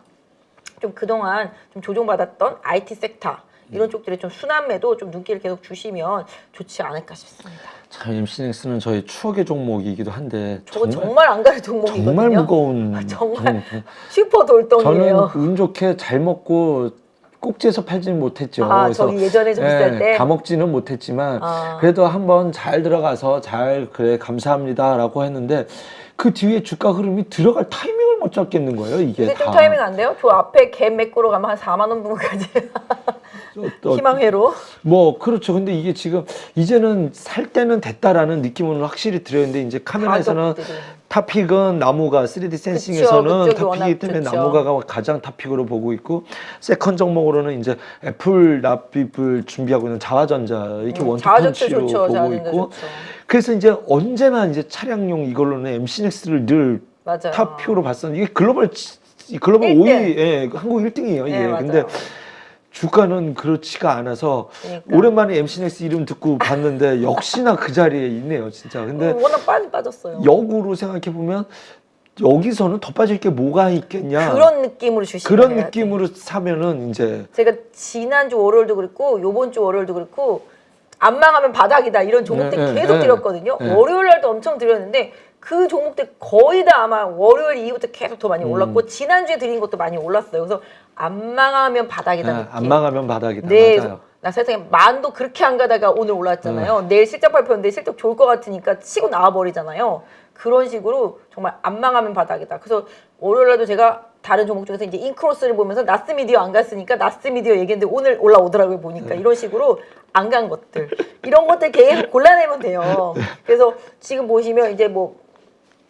좀 그동안 좀 조정받았던 IT 섹터 이런 쪽들에 좀 순환매도 좀 눈길을 계속 주시면 좋지 않을까 싶습니다. 참 MC넥스는 저희 추억의 종목이기도 한데 저거 정말 안 가는 종목이거든요. 정말 무거운 정말 슈퍼 돌덩이에요. 저는 운 좋게 잘 먹고 꼭지에서 팔지는 못했죠. 아, 그래서 저기 예전에 좀 비쌀 때? 다 먹지는 못했지만 그래도 한번 잘 들어가서 잘 그래 감사합니다라고 했는데 그 뒤에 주가 흐름이 들어갈 타이밍을 못 잡겠는 거예요. 이게 근데 다. 좀 타이밍 안 돼요? 저 앞에 갭 메꾸러 가면 한 4만 원 부분까지 희망회로. 뭐 그렇죠. 근데 이게 지금 이제는 살 때는 됐다라는 느낌은 확실히 들었는데 이제 카메라에서는 가격들이. 탑픽은 나무가 3D 센싱에서는 그쪽이 탑픽이기 워낙 때문에 좋죠. 나무가가 가장 탑픽으로 보고 있고 세컨 종목으로는 이제 애플 납입을 준비하고 있는 자화전자 이렇게 자화전자 원투펀치로 좋죠. 보고 자화전자 있고 좋죠. 그래서 이제 언제나 이제 차량용 이걸로는 MC넥스를 늘 맞아요. 탑픽으로 봤었는데 이게 글로벌 5위, 예, 한국 1등이에요. 이게. 네, 맞아요. 근데 주가는 그렇지가 않아서 그러니까. 오랜만에 MC넥스 이름 듣고 봤는데 역시나 그 자리에 있네요, 진짜. 근데 워낙 많이 빠졌어요. 역으로 생각해 보면 여기서는 더 빠질 게 뭐가 있겠냐. 그런 느낌으로 주시면 그런 돼요. 느낌으로 사면은 이제 제가 지난주 월요일도 그랬고 요번주 월요일도 그랬고 안 망하면 바닥이다 이런 종목들 네, 계속 네, 드렸거든요. 네. 월요일 날도 엄청 드렸는데 그 종목들 거의 다 아마 월요일 이후부터 계속 더 많이 올랐고 지난주에 드린 것도 많이 올랐어요. 그래서 안 망하면 바닥이다 느낌. 안 망하면 바닥이다. 네, 맞아요. 나 세상에 만도 그렇게 안 가다가 오늘 올랐잖아요. 내일 실적 발표인데 실적 좋을 것 같으니까 치고 나와버리잖아요. 그런 식으로 정말 안 망하면 바닥이다. 그래서 월요일에도 제가 다른 종목 중에서 이제 인크로스를 보면서 나스미디어 안 갔으니까 나스미디어 얘기했는데 오늘 올라오더라고요. 보니까 이런 식으로 안 간 것들 이런 것들 계속 골라내면 돼요. 그래서 지금 보시면 이제 뭐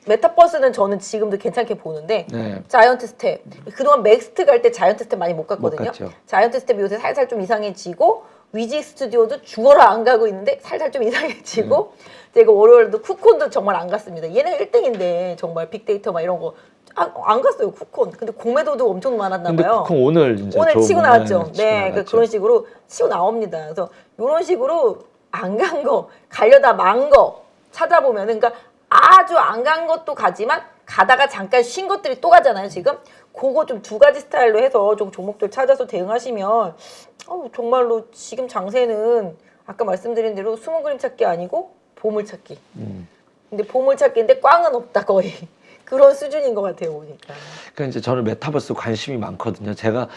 메타버스는 저는 지금도 괜찮게 보는데 네. 자이언트 스텝 그동안 맥스트 갈 때 자이언트 스텝 많이 못 갔거든요. 못 갔죠. 자이언트 스텝이 요새 살살 좀 이상해지고 위지 스튜디오도 죽어라 안 가고 있는데 살살 좀 이상해지고 제가 월요일도 쿠콘도 정말 안 갔습니다. 얘는 1등인데 정말 빅데이터 막 이런 거 안 갔어요 쿠콘. 근데 공매도도 엄청 많았나 근데 봐요. 쿠폰 오늘 이제 오늘 치고 나왔죠. 치고 네, 나갔죠. 그런 식으로 치고 나옵니다. 그래서 이런 식으로 안 간 거, 가려다 만 거 찾아보면은, 그러니까 아주 안 간 것도 가지만 가다가 잠깐 쉰 것들이 또 가잖아요. 지금 그거 좀 두 가지 스타일로 해서 좀 종목들 찾아서 대응하시면 정말로 지금 장세는 아까 말씀드린 대로 숨은 그림 찾기 아니고 보물 찾기. 근데 보물 찾기인데 꽝은 없다 거의. 그런 수준인 것 같아요, 보니까. 그러니까 이제 저는 메타버스 관심이 많거든요. 제가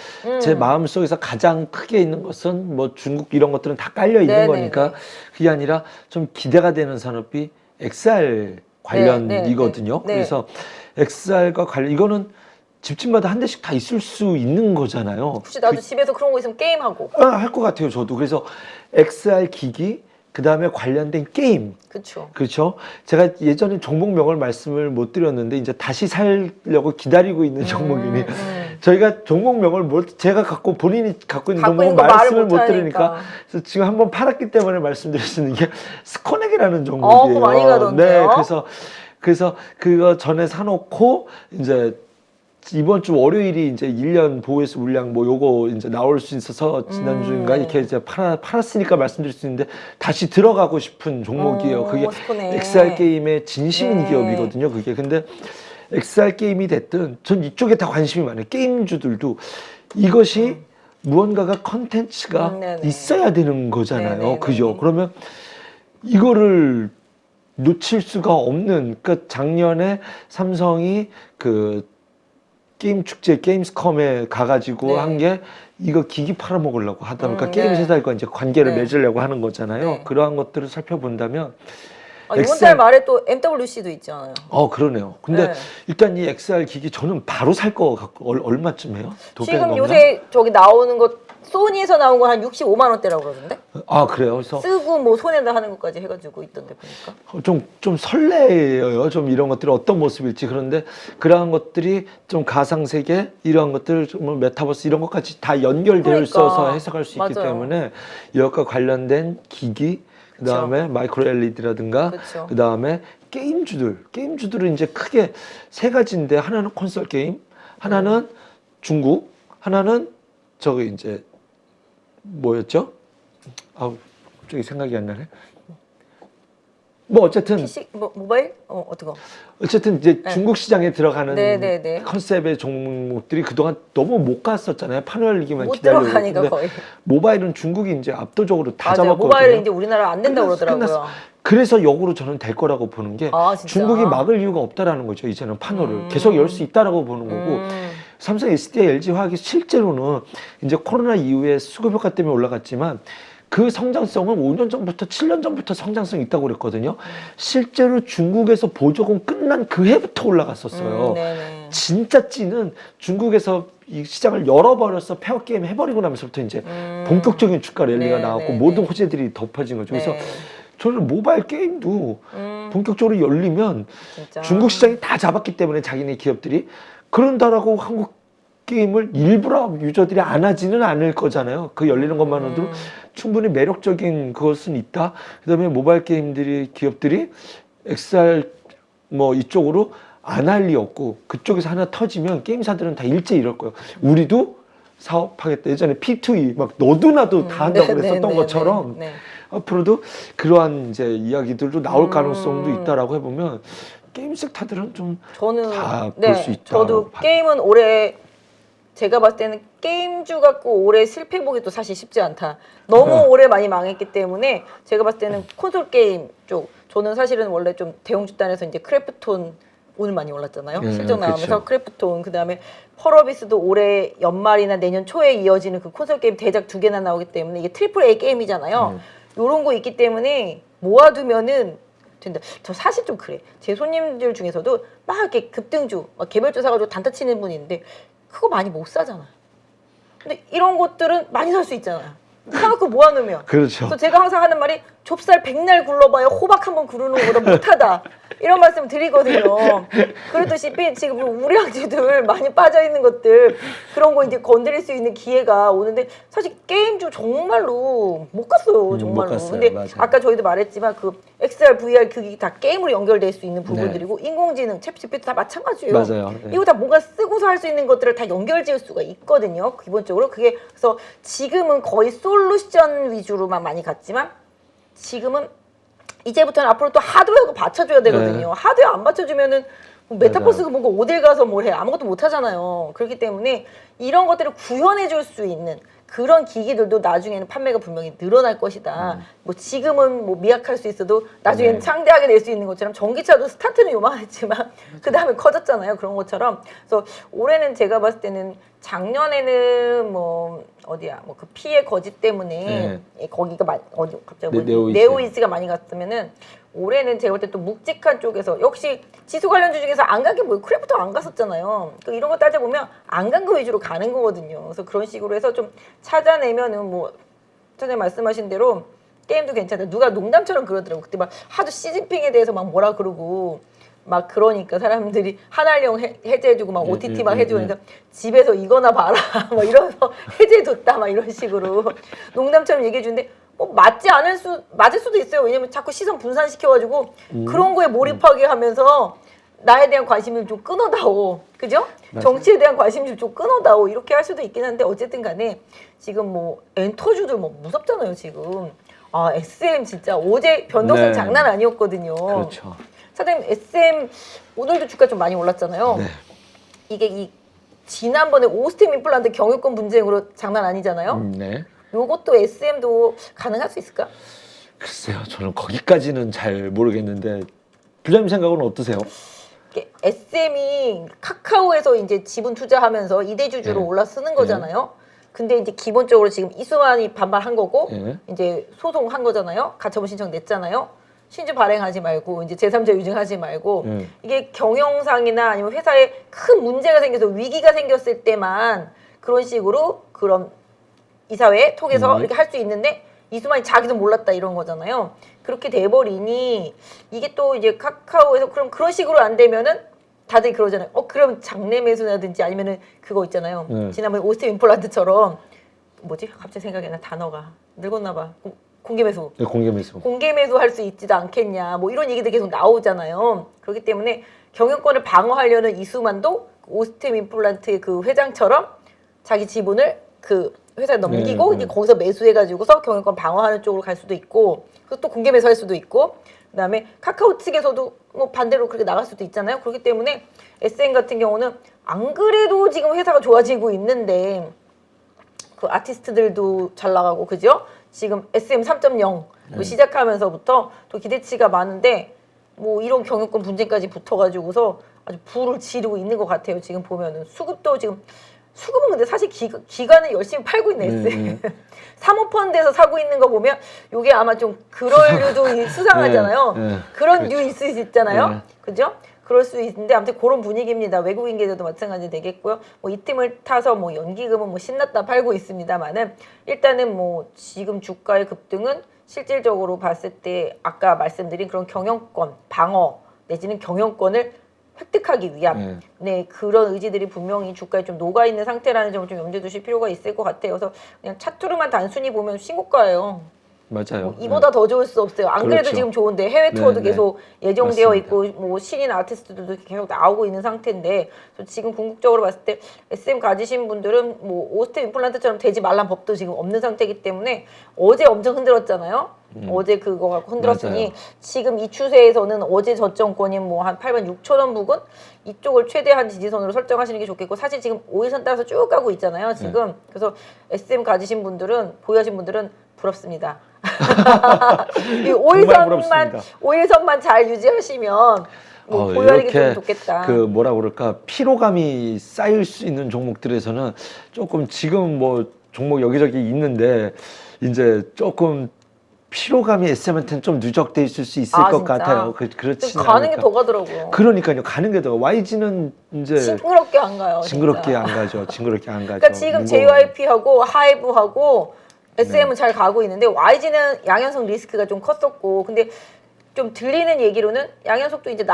제 마음 속에서 가장 크게 있는 것은 뭐 중국 이런 것들은 다 깔려 있는 네네네. 거니까 그게 아니라 좀 기대가 되는 산업이 XR 관련이거든요. 네. 그래서 XR과 관련 이거는 집집마다 한 대씩 다 있을 수 있는 거잖아요. 혹시 나도 집에서 그런 거 있으면 게임하고. 할 것 같아요, 저도. 그래서 XR 기기 그다음에 관련된 게임. 그렇죠. 그렇죠. 제가 예전에 종목명을 말씀을 못 드렸는데 이제 다시 살려고 기다리고 있는 종목이니 저희가 종목명을 제가 본인이 갖고 있는 종목 말씀을 못 드리니까 그래서 지금 한번 팔았기 때문에 말씀드릴 수 있는 게 스코넥이라는 종목이에요. 그거 많이 가던데요? 네, 그래서 그거 전에 사놓고 이제 이번 주 월요일이 이제 1년 보호해수 물량 뭐 요거 이제 나올 수 있어서 지난주인가 이렇게 이제 팔았으니까 말씀드릴 수 있는데 다시 들어가고 싶은 종목이에요. 그게 스코넥. XR 게임의 진심 네. 기업이거든요. 그게 근데 XR 게임이 됐든 전 이쪽에 다 관심이 많아요. 게임주들도 이것이 무언가가 컨텐츠가 네네. 있어야 되는 거잖아요. 네네네. 그죠? 그러면 이거를 놓칠 수가 없는 그러니까 작년에 삼성이 그 게임 축제 게임스컴에 가가지고 네. 한 게 이거 기기 팔아먹으려고 하다 보니까 네. 게임 회사들과 이제 관계를 네. 맺으려고 하는 거잖아요. 네. 그러한 것들을 살펴본다면 이번 달 말에 또 MWC도 있잖아요. 그러네요. 근데 네. 일단 이 XR 기기 저는 바로 살 거 같고 얼마쯤 해요? 지금 요새 저기 나오는 것 소니에서 나온 건 한 65만 원대라고 그러던데? 그래요. 그래서 쓰고 뭐 손에다 하는 것까지 해가지고 있던데 보니까. 좀 설레요. 좀 이런 것들이 어떤 모습일지. 그런데 그러한 것들이 좀 가상세계 이러한 것들 좀 메타버스 이런 것까지 다 연결되어 있어서 해석할 수 있기 맞아요. 때문에 이것과 관련된 기기 그다음에 마이크로 LED라든가 그쵸. 그다음에 게임주들은 이제 크게 세 가지인데 하나는 콘솔 게임, 하나는 중국, 하나는 저기 이제 뭐였죠? 갑자기 생각이 안 나네. 뭐 어쨌든 PC 뭐 모바일 어떤 거? 어쨌든 이제 네. 중국 시장에 들어가는 네네네. 컨셉의 종목들이 그동안 너무 못 갔었잖아요. 판 열리기만 못 기다리고. 들어가니까 근데 거의. 모바일은 중국이 이제 압도적으로 다 맞아요. 잡았거든요. 모바일은 이제 우리나라 안 된다고 그러더라고요. 끝났어. 그래서 역으로 저는 될 거라고 보는 게 아, 진짜? 중국이 막을 이유가 없다라는 거죠. 이제는 판호를 계속 열 수 있다라고 보는 거고 삼성, SDI, LG화학이 실제로는 이제 코로나 이후에 수급 효과 때문에 올라갔지만 그 성장성은 5년 전부터 7년 전부터 성장성이 있다고 그랬거든요. 실제로 중국에서 보조금 끝난 그 해부터 올라갔었어요. 네네. 진짜 찐은 중국에서 이 시장을 열어버려서 페어 게임 해버리고 나면서부터 이제 본격적인 주가 랠리가 네, 나왔고 네, 모든 네. 호재들이 덮어진 거죠. 그래서 네. 저는 모바일 게임도 본격적으로 열리면 진짜. 중국 시장이 다 잡았기 때문에 자기네 기업들이 그런다라고 한국 게임을 일부러 유저들이 안 하지는 않을 거잖아요. 그 열리는 것만으로도 충분히 매력적인 그것은 있다. 그다음에 모바일 게임들이 기업들이 XR 뭐 이쪽으로 안 할 리 없고 그쪽에서 하나 터지면 게임사들은 다 일제히 이럴 거예요. 우리도 사업하겠다. 예전에 P2E 막 너도 나도 다 한다고 그랬었던 것처럼 네. 앞으로도 그러한 이제 이야기들도 나올 가능성도 있다라고 해보면 게임 섹터들은 좀 저는 다 볼 수 있다. 저도 게임은 올해 제가 봤을 때는 게임주 갖고 올해 실패 보기 도 사실 쉽지 않다. 너무 올해 많이 망했기 때문에 제가 봤을 때는 콘솔 게임 쪽 저는 사실은 원래 좀 대형 집단에서 이제 크래프톤 오늘 많이 올랐잖아요. 실적 나오면서 그렇죠. 크래프톤 그다음에 펄어비스도 올해 연말이나 내년 초에 이어지는 그 콘솔 게임 대작 2개나 나오기 때문에 이게 트리플 A 게임이잖아요. 요런 거 있기 때문에 모아두면은 된다. 저 사실 좀 그래. 제 손님들 중에서도 막 이렇게 급등주, 막 개별주 사가지고 단타 치는 분이 있는데 그거 많이 못 사잖아. 근데 이런 것들은 많이 살 수 있잖아요. 사놓고 모아놓으면. 그렇죠. 그래서 제가 항상 하는 말이 좁쌀 백날 굴러봐야 호박 한번 구르는 것보다 못하다. 이런 말씀 드리거든요. 그렇다시피 지금 우량주들 많이 빠져있는 것들 그런 거 이제 건드릴 수 있는 기회가 오는데 사실 게임주 정말로 못 갔어요. 정말로. 못 갔어요. 근데 맞아요. 아까 저희도 말했지만 그 XR, VR 그게 다 게임으로 연결될 수 있는 부분들이고 인공지능, 챗GPT 다 마찬가지예요. 맞아요. 네. 이거 다 뭔가 쓰고서 할 수 있는 것들을 다 연결지을 수가 있거든요. 기본적으로 그게 그래서 지금은 거의 솔루션 위주로만 많이 갔지만 지금은 이제부터는 앞으로 또 하드웨어가 받쳐줘야 되거든요. 하드웨어 안 받쳐주면은 뭐 메타버스가 뭔가 어딜 가서 뭘 해. 아무것도 못 하잖아요. 그렇기 때문에 이런 것들을 구현해 줄 수 있는 그런 기기들도 나중에는 판매가 분명히 늘어날 것이다. 뭐 지금은 뭐 미약할 수 있어도 나중에는 네. 창대하게 낼 수 있는 것처럼 전기차도 스타트는 요만했지만 그 다음에 커졌잖아요. 그런 것처럼. 그래서 올해는 제가 봤을 때는 작년에는 뭐 어디야 뭐 그 피해 거짓 때문에 거기가 어디 갑자기 뭐 네오이즈가 많이 갔으면은 올해는 제가 볼 때 또 묵직한 쪽에서 역시 지수 관련주 중에서 안 간 게 뭐 크래프트 안 갔었잖아요. 또 이런 거 따져보면 안 간 거 위주로 가는 거거든요. 그래서 그런 식으로 해서 좀 찾아내면은 뭐 차장님 말씀하신 대로 게임도 괜찮다. 누가 농담처럼 그러더라고. 그때 막 하도 시진핑에 대해서 막 뭐라 그러고 막 그러니까 사람들이 한알령 해제해주고 막 OTT 막 해주고 그러니까 집에서 이거나 봐라 막 이러면서 해제해뒀다 막 이런 식으로 농담처럼 얘기해주는데 맞을 수도 있어요. 왜냐면 자꾸 시선 분산시켜가지고 그런 거에 몰입하게 하면서 나에 대한 관심을 좀 끊어다오. 그죠? 맞아요. 정치에 대한 관심을 좀 끊어다오. 이렇게 할 수도 있긴 한데 어쨌든 간에 지금 뭐 엔터주들 뭐 무섭잖아요, 지금. 아, SM 진짜 어제 변동성 네. 장난 아니었거든요. 그렇죠. 사장님, SM 오늘도 주가 좀 많이 올랐잖아요. 네. 이게 이 지난번에 오스템 임플란트 경유권 분쟁으로 장난 아니잖아요. 네. 요것도 SM도 가능할 수 있을까? 글쎄요, 저는 거기까지는 잘 모르겠는데 부장님 생각은 어떠세요? SM이 카카오에서 이제 지분 투자하면서 이대주주로 올라서는 거잖아요. 근데 이제 기본적으로 지금 이수만이 반발한 거고 이제 소송한 거잖아요. 가처분 신청 냈잖아요. 신주 발행하지 말고 이제 제3자 유증하지 말고 이게 경영상이나 아니면 회사에 큰 문제가 생겨서 위기가 생겼을 때만 그런 식으로 그런 이사회 통해서 이렇게 할 수 있는데 이수만이 자기도 몰랐다 이런 거잖아요. 그렇게 돼버리니 이게 또 이제 카카오에서 그럼 그런 식으로 안 되면은 다들 그러잖아요. 그럼 장내 매수라든지 아니면은 그거 있잖아요. 지난번에 오스템 임플란트처럼 뭐지? 갑자기 생각이 안 나 단어가 늙었나 봐. 공개 매수. 네, 공개 매수. 공개 매수할 수 있지도 않겠냐. 뭐 이런 얘기들 계속 나오잖아요. 그렇기 때문에 경영권을 방어하려는 이수만도 오스템 임플란트의 그 회장처럼 자기 지분을 그 회사에 넘기고 이제 거기서 매수해가지고서 경영권 방어하는 쪽으로 갈 수도 있고 그래서 또 공개 매수할 수도 있고 그다음에 카카오 측에서도 뭐 반대로 그렇게 나갈 수도 있잖아요. 그렇기 때문에 SM 같은 경우는 안 그래도 지금 회사가 좋아지고 있는데 그 아티스트들도 잘 나가고 그죠? 지금 SM 3.0 뭐 시작하면서부터 또 기대치가 많은데 뭐 이런 경영권 분쟁까지 붙어가지고서 아주 불을 지르고 있는 것 같아요. 지금 보면은 수급도 지금 수급은 근데 사실 기관을 열심히 팔고 있는 SM 사모펀드에서 사고 있는 거 보면 이게 아마 좀 그럴 류도 수상하잖아요. 그런 류 있을 수 있잖아요. 그죠? 그럴 수 있는데 아무튼 그런 분위기입니다. 외국인 계좌도 마찬가지 되겠고요. 뭐 이 틈을 타서 뭐 연기금은 뭐 신났다 팔고 있습니다만은 일단은 뭐 지금 주가의 급등은 실질적으로 봤을 때 아까 말씀드린 그런 경영권 방어 내지는 경영권을 획득하기 위한 네 그런 의지들이 분명히 주가에 좀 녹아 있는 상태라는 점을 좀 염두에 두실 필요가 있을 것 같아요. 그래서 그냥 차트로만 단순히 보면 신고가예요. 맞아요. 뭐 이보다 더 좋을 수 없어요. 안 그래도 그렇죠. 지금 좋은데 해외 투어도 계속 예정되어 맞습니다. 있고 뭐 신인 아티스트들도 계속 나오고 있는 상태인데 그래서 지금 궁극적으로 봤을 때 SM 가지신 분들은 뭐 오스템 임플란트처럼 되지 말란 법도 지금 없는 상태이기 때문에 어제 엄청 흔들었잖아요. 어제 그거 갖고 흔들었으니 맞아요. 지금 이 추세에서는 어제 저점권인 뭐 한 86,000원 부근 이쪽을 최대한 지지선으로 설정하시는 게 좋겠고 사실 지금 5일선 따라서 쭉 가고 있잖아요. 지금 그래서 SM 가지신 분들은 보유하신 분들은 부럽습니다. 이 5일선만 잘 유지하시면 뭐 보유하는 게 좀 좋겠다. 그 뭐라 그럴까 피로감이 쌓일 수 있는 종목들에서는 조금 지금 뭐 종목 여기저기 있는데 이제 조금 피로감이 SM한테는 좀 누적돼 있을 수 있을 것 진짜? 같아요. 그렇지 가는 게 더 가더라고요. 그러니까요. 가는 게 더. YG는 이제 징그럽게 안 가요. 징그럽게 진짜. 안 가죠. 징그럽게 안 가죠. 그러니까 지금 JYP하고 하이브하고 SM은 잘 가고 있는데 YG는 양현석 리스크가 좀 컸었고 근데 좀 들리는 얘기로는 양현석도 이제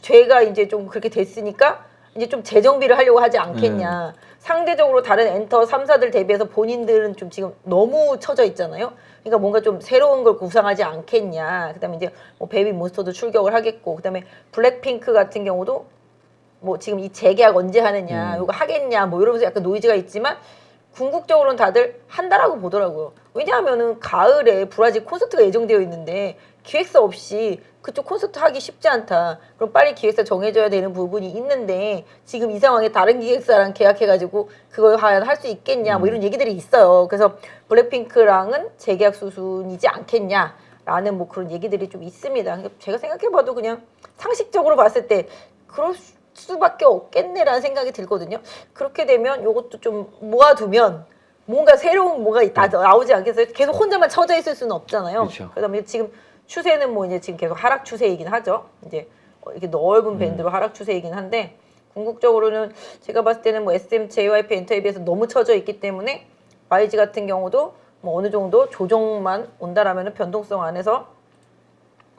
죄가 이제 좀 그렇게 됐으니까 이제 좀 재정비를 하려고 하지 않겠냐. 상대적으로 다른 엔터 3사들 대비해서 본인들은 좀 지금 너무 처져 있잖아요. 그러니까 뭔가 좀 새로운 걸 구상하지 않겠냐. 그다음에 이제 뭐 베이비몬스터도 출격을 하겠고 그다음에 블랙핑크 같은 경우도 뭐 지금 이 재계약 언제 하느냐, 이거 하겠냐, 뭐 이러면서 약간 노이즈가 있지만 궁극적으로는 다들 한다라고 보더라고요. 왜냐하면은 가을에 브라질 콘서트가 예정되어 있는데 기획사 없이 그쪽 콘서트 하기 쉽지 않다. 그럼 빨리 기획사 정해줘야 되는 부분이 있는데 지금 이 상황에 다른 기획사랑 계약해가지고 그걸 과연 할 수 있겠냐, 뭐 이런 얘기들이 있어요. 그래서 블랙핑크랑은 재계약 수순이지 않겠냐라는 뭐 그런 얘기들이 좀 있습니다. 그러니까 제가 생각해봐도 그냥 상식적으로 봤을 때 그럴 수밖에 없겠네라는 생각이 들거든요. 그렇게 되면 이것도 좀 모아두면 뭔가 새로운 뭐가 나오지 않겠어요? 계속 혼자만 처져 있을 수는 없잖아요. 그렇죠. 그다음에 지금 추세는 뭐 이제 지금 계속 하락 추세이긴 하죠. 이제 이렇게 넓은 밴드로 하락 추세이긴 한데 궁극적으로는 제가 봤을 때는 뭐 SM, JYP 엔터에 비해서 너무 처져 있기 때문에 YG 같은 경우도 뭐 어느 정도 조정만 온다라면은 변동성 안에서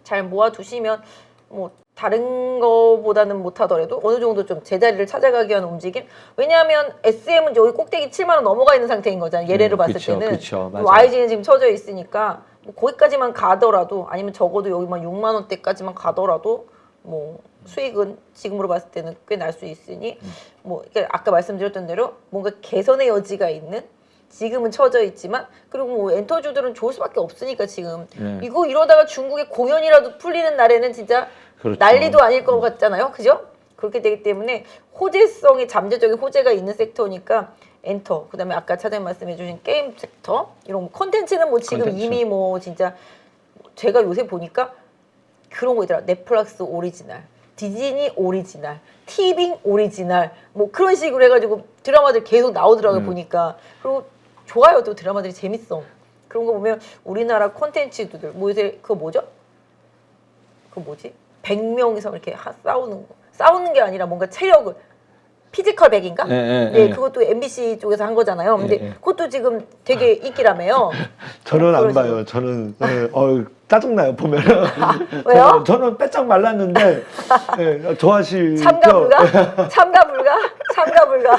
잘 모아두시면 뭐 다른 거보다는 못하더라도 어느 정도 좀 제자리를 찾아가기 위한 움직임. 왜냐하면 SM은 여기 꼭대기 7만 원 넘어가 있는 상태인 거잖아요. 예래로 봤을 때는. 맞아요. YG는 지금 쳐져 있으니까 뭐 거기까지만 가더라도 아니면 적어도 여기만 6만 원대까지만 가더라도 뭐 수익은 지금으로 봤을 때는 꽤 날 수 있으니 뭐 그러니까 아까 말씀드렸던 대로 뭔가 개선의 여지가 있는 지금은 처져 있지만 그리고 뭐 엔터주들은 좋을 수밖에 없으니까 지금 이거 이러다가 중국의 공연이라도 풀리는 날에는 진짜 그렇죠. 난리도 아닐 것 같잖아요. 그죠? 그렇게 되기 때문에 호재성이 잠재적인 호재가 있는 섹터니까 엔터 그다음에 아까 차장님 말씀해 주신 게임 섹터 이런 콘텐츠는 뭐 지금 콘텐츠. 이미 뭐 진짜 제가 요새 보니까 그런 거 있더라. 넷플릭스 오리지널, 디즈니 오리지널, 티빙 오리지널 뭐 그런 식으로 해가지고 드라마들 계속 나오더라고요. 보니까. 그리고 좋아요. 또 드라마들이 재밌어. 그런 거 보면 우리나라 콘텐츠들 뭐 요새 그거 뭐죠? 그거 뭐지? 100명이서 이렇게 싸우는 거. 싸우는 게 아니라 뭔가 체력을 피지컬 100인가? 네, 그것도 MBC 쪽에서 한 거잖아요. 근데 그것도 지금 되게 인기라며요. 저는 안 그런 식으로. 봐요. 저는 짜증나요 보면은. 왜요? 저는 빼짝 말랐는데 좋아하실 참가 불가? 참가 불가? 참가 불가?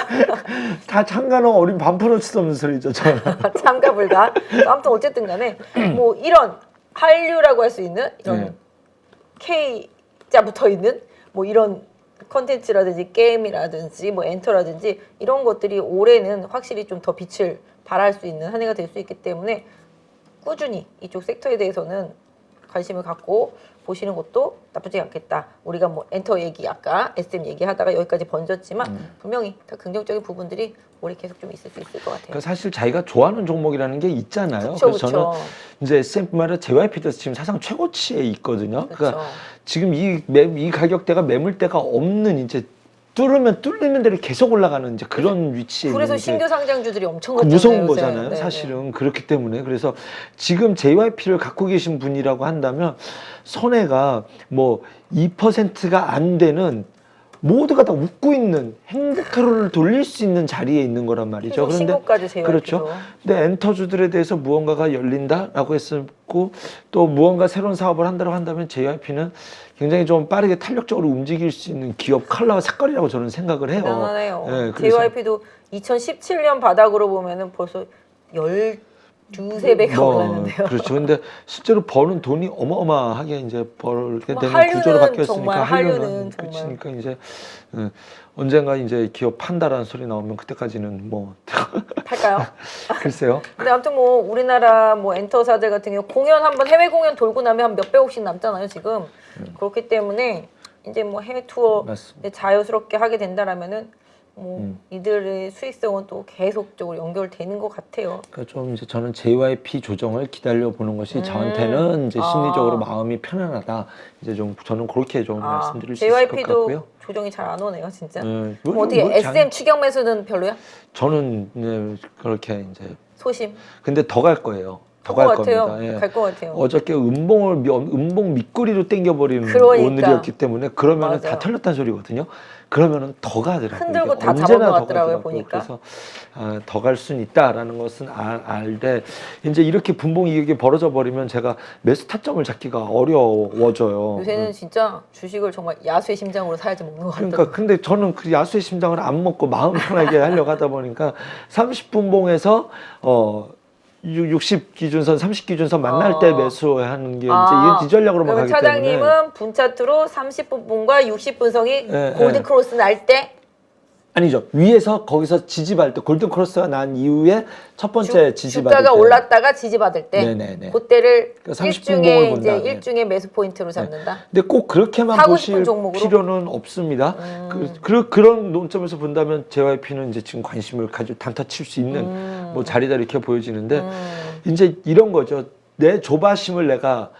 다 참가는 어린 반푼을 수 없는 소리죠. 저는. 참가 불가? 아무튼 어쨌든 간에 뭐 이런 한류라고 할 수 있는 이런 K자 붙어 있는 뭐 이런 컨텐츠라든지 게임이라든지 뭐 엔터라든지 이런 것들이 올해는 확실히 좀 더 빛을 발할 수 있는 한 해가 될 수 있기 때문에 꾸준히 이쪽 섹터에 대해서는 관심을 갖고 보시는 것도 나쁘지 않겠다. 우리가 뭐 엔터 얘기 아까 SM 얘기하다가 여기까지 번졌지만 분명히 다 긍정적인 부분들이 올해 계속 좀 있을 수 있을 것 같아요. 그러니까 사실 자기가 좋아하는 종목이라는 게 있잖아요. 그쵸, 그래서 저는 이제 S&P뿐만 아니라 JYP도 지금 사상 최고치에 있거든요. 그러니까 지금 이 가격대가 매물대가 없는 이제 뚫으면 뚫리는 대로 계속 올라가는 이제 그런 위치에 그래서 있는 신규 상장주들이 엄청 그 갔잖아요, 무서운 요새. 거잖아요. 네, 사실은 그렇기 때문에 그래서 지금 JYP를 갖고 계신 분이라고 한다면 손해가 뭐 2%가 안 되는 모두가 다 웃고 있는 행복하루를 돌릴 수 있는 자리에 있는 거란 말이죠. 그런데 신고까지 JYP도. 그렇죠. 근데 엔터주들에 대해서 무언가가 열린다라고 했었고 또 무언가 새로운 사업을 한다고 한다면 JYP는 굉장히 좀 빠르게 탄력적으로 움직일 수 있는 기업 컬러와 색깔이라고 저는 생각을 해요. 대단하네요. 네, 그래서 JYP도 2017년 바닥으로 보면은 벌써 12~13배가 올랐는데요. 그렇죠. 근데 실제로 버는 돈이 어마어마하게 이제 벌게 뭐 되는 한류는 구조로 바뀌었으니까 정말 한류는 그렇으니까 이제 언젠가 이제 기업 판다라는 소리 나오면 그때까지는 뭐 할까요? 글쎄요. 근데 아무튼 뭐 우리나라 뭐 엔터사들 같은 경우 공연 한번 해외 공연 돌고 나면 한 몇백억씩 남잖아요 지금. 그렇기 때문에 이제 뭐 해외 투어 맞습니다. 자유스럽게 하게 된다라면은 뭐 이들의 수익성은 또 계속적으로 연결되는 것 같아요. 그러니까 좀 이제 저는 JYP 조정을 기다려 보는 것이 저한테는 이제 심리적으로 마음이 편안하다. 이제 좀 저는 그렇게 좀 말씀드릴 수 있을 것 JYP도 같고요. 조정이 잘 안 오네요 진짜. 뭐 그럼 어떻게 SM 추격 매수는 별로야? 저는 이제 그렇게 이제 소심. 근데 더 갈 거예요. 더 갈 갈 것 같아요. 겁니다. 예. 갈 것 같아요. 어저께 음봉 밑꼬리로 땡겨버리는 그러니까. 오늘이었기 때문에 그러면은 맞아요. 다 털렸다는 소리거든요. 그러면은 더 가더라고요. 흔들고 이게 다 언제나 잡은 것 더 같더라고요, 가더라고요. 보니까. 그래서 더 갈 수는 있다라는 것은 알되 이제 이렇게 분봉 이익이 벌어져 버리면 제가 매수 타점을 잡기가 어려워져요. 요새는 진짜 주식을 정말 야수의 심장으로 사야지 먹는 것 같아요. 그러니까 근데 저는 그 야수의 심장을 안 먹고 마음 편하게 하려고 하다 보니까 30분봉에서 60 기준선, 30 기준선 만날 때 매수하는 게 이제 이 전략으로만 그러면 가기 때문에. 차장님은 분차트로 30분봉과 60분성이 예, 골든 크로스 날 때 아니죠. 위에서 거기서 지지받을 때 골든 크로스가 난 이후에 첫 번째 지지받을 때. 주가가 올랐다가 지지받을 때 네네네. 그때를 그러니까 30분 일중에 봉을 이제 본다. 네. 일중에 매수 포인트로 잡는다. 근데 꼭 그렇게만 사고 보실 싶은 종목으로? 필요는 없습니다. 그런 논점에서 본다면 JYP는 이제 지금 관심을 가지고 단타 칠 수 있는 뭐 자리다 이렇게 보여지는데 이제 이런 거죠. 내 조바심을 내가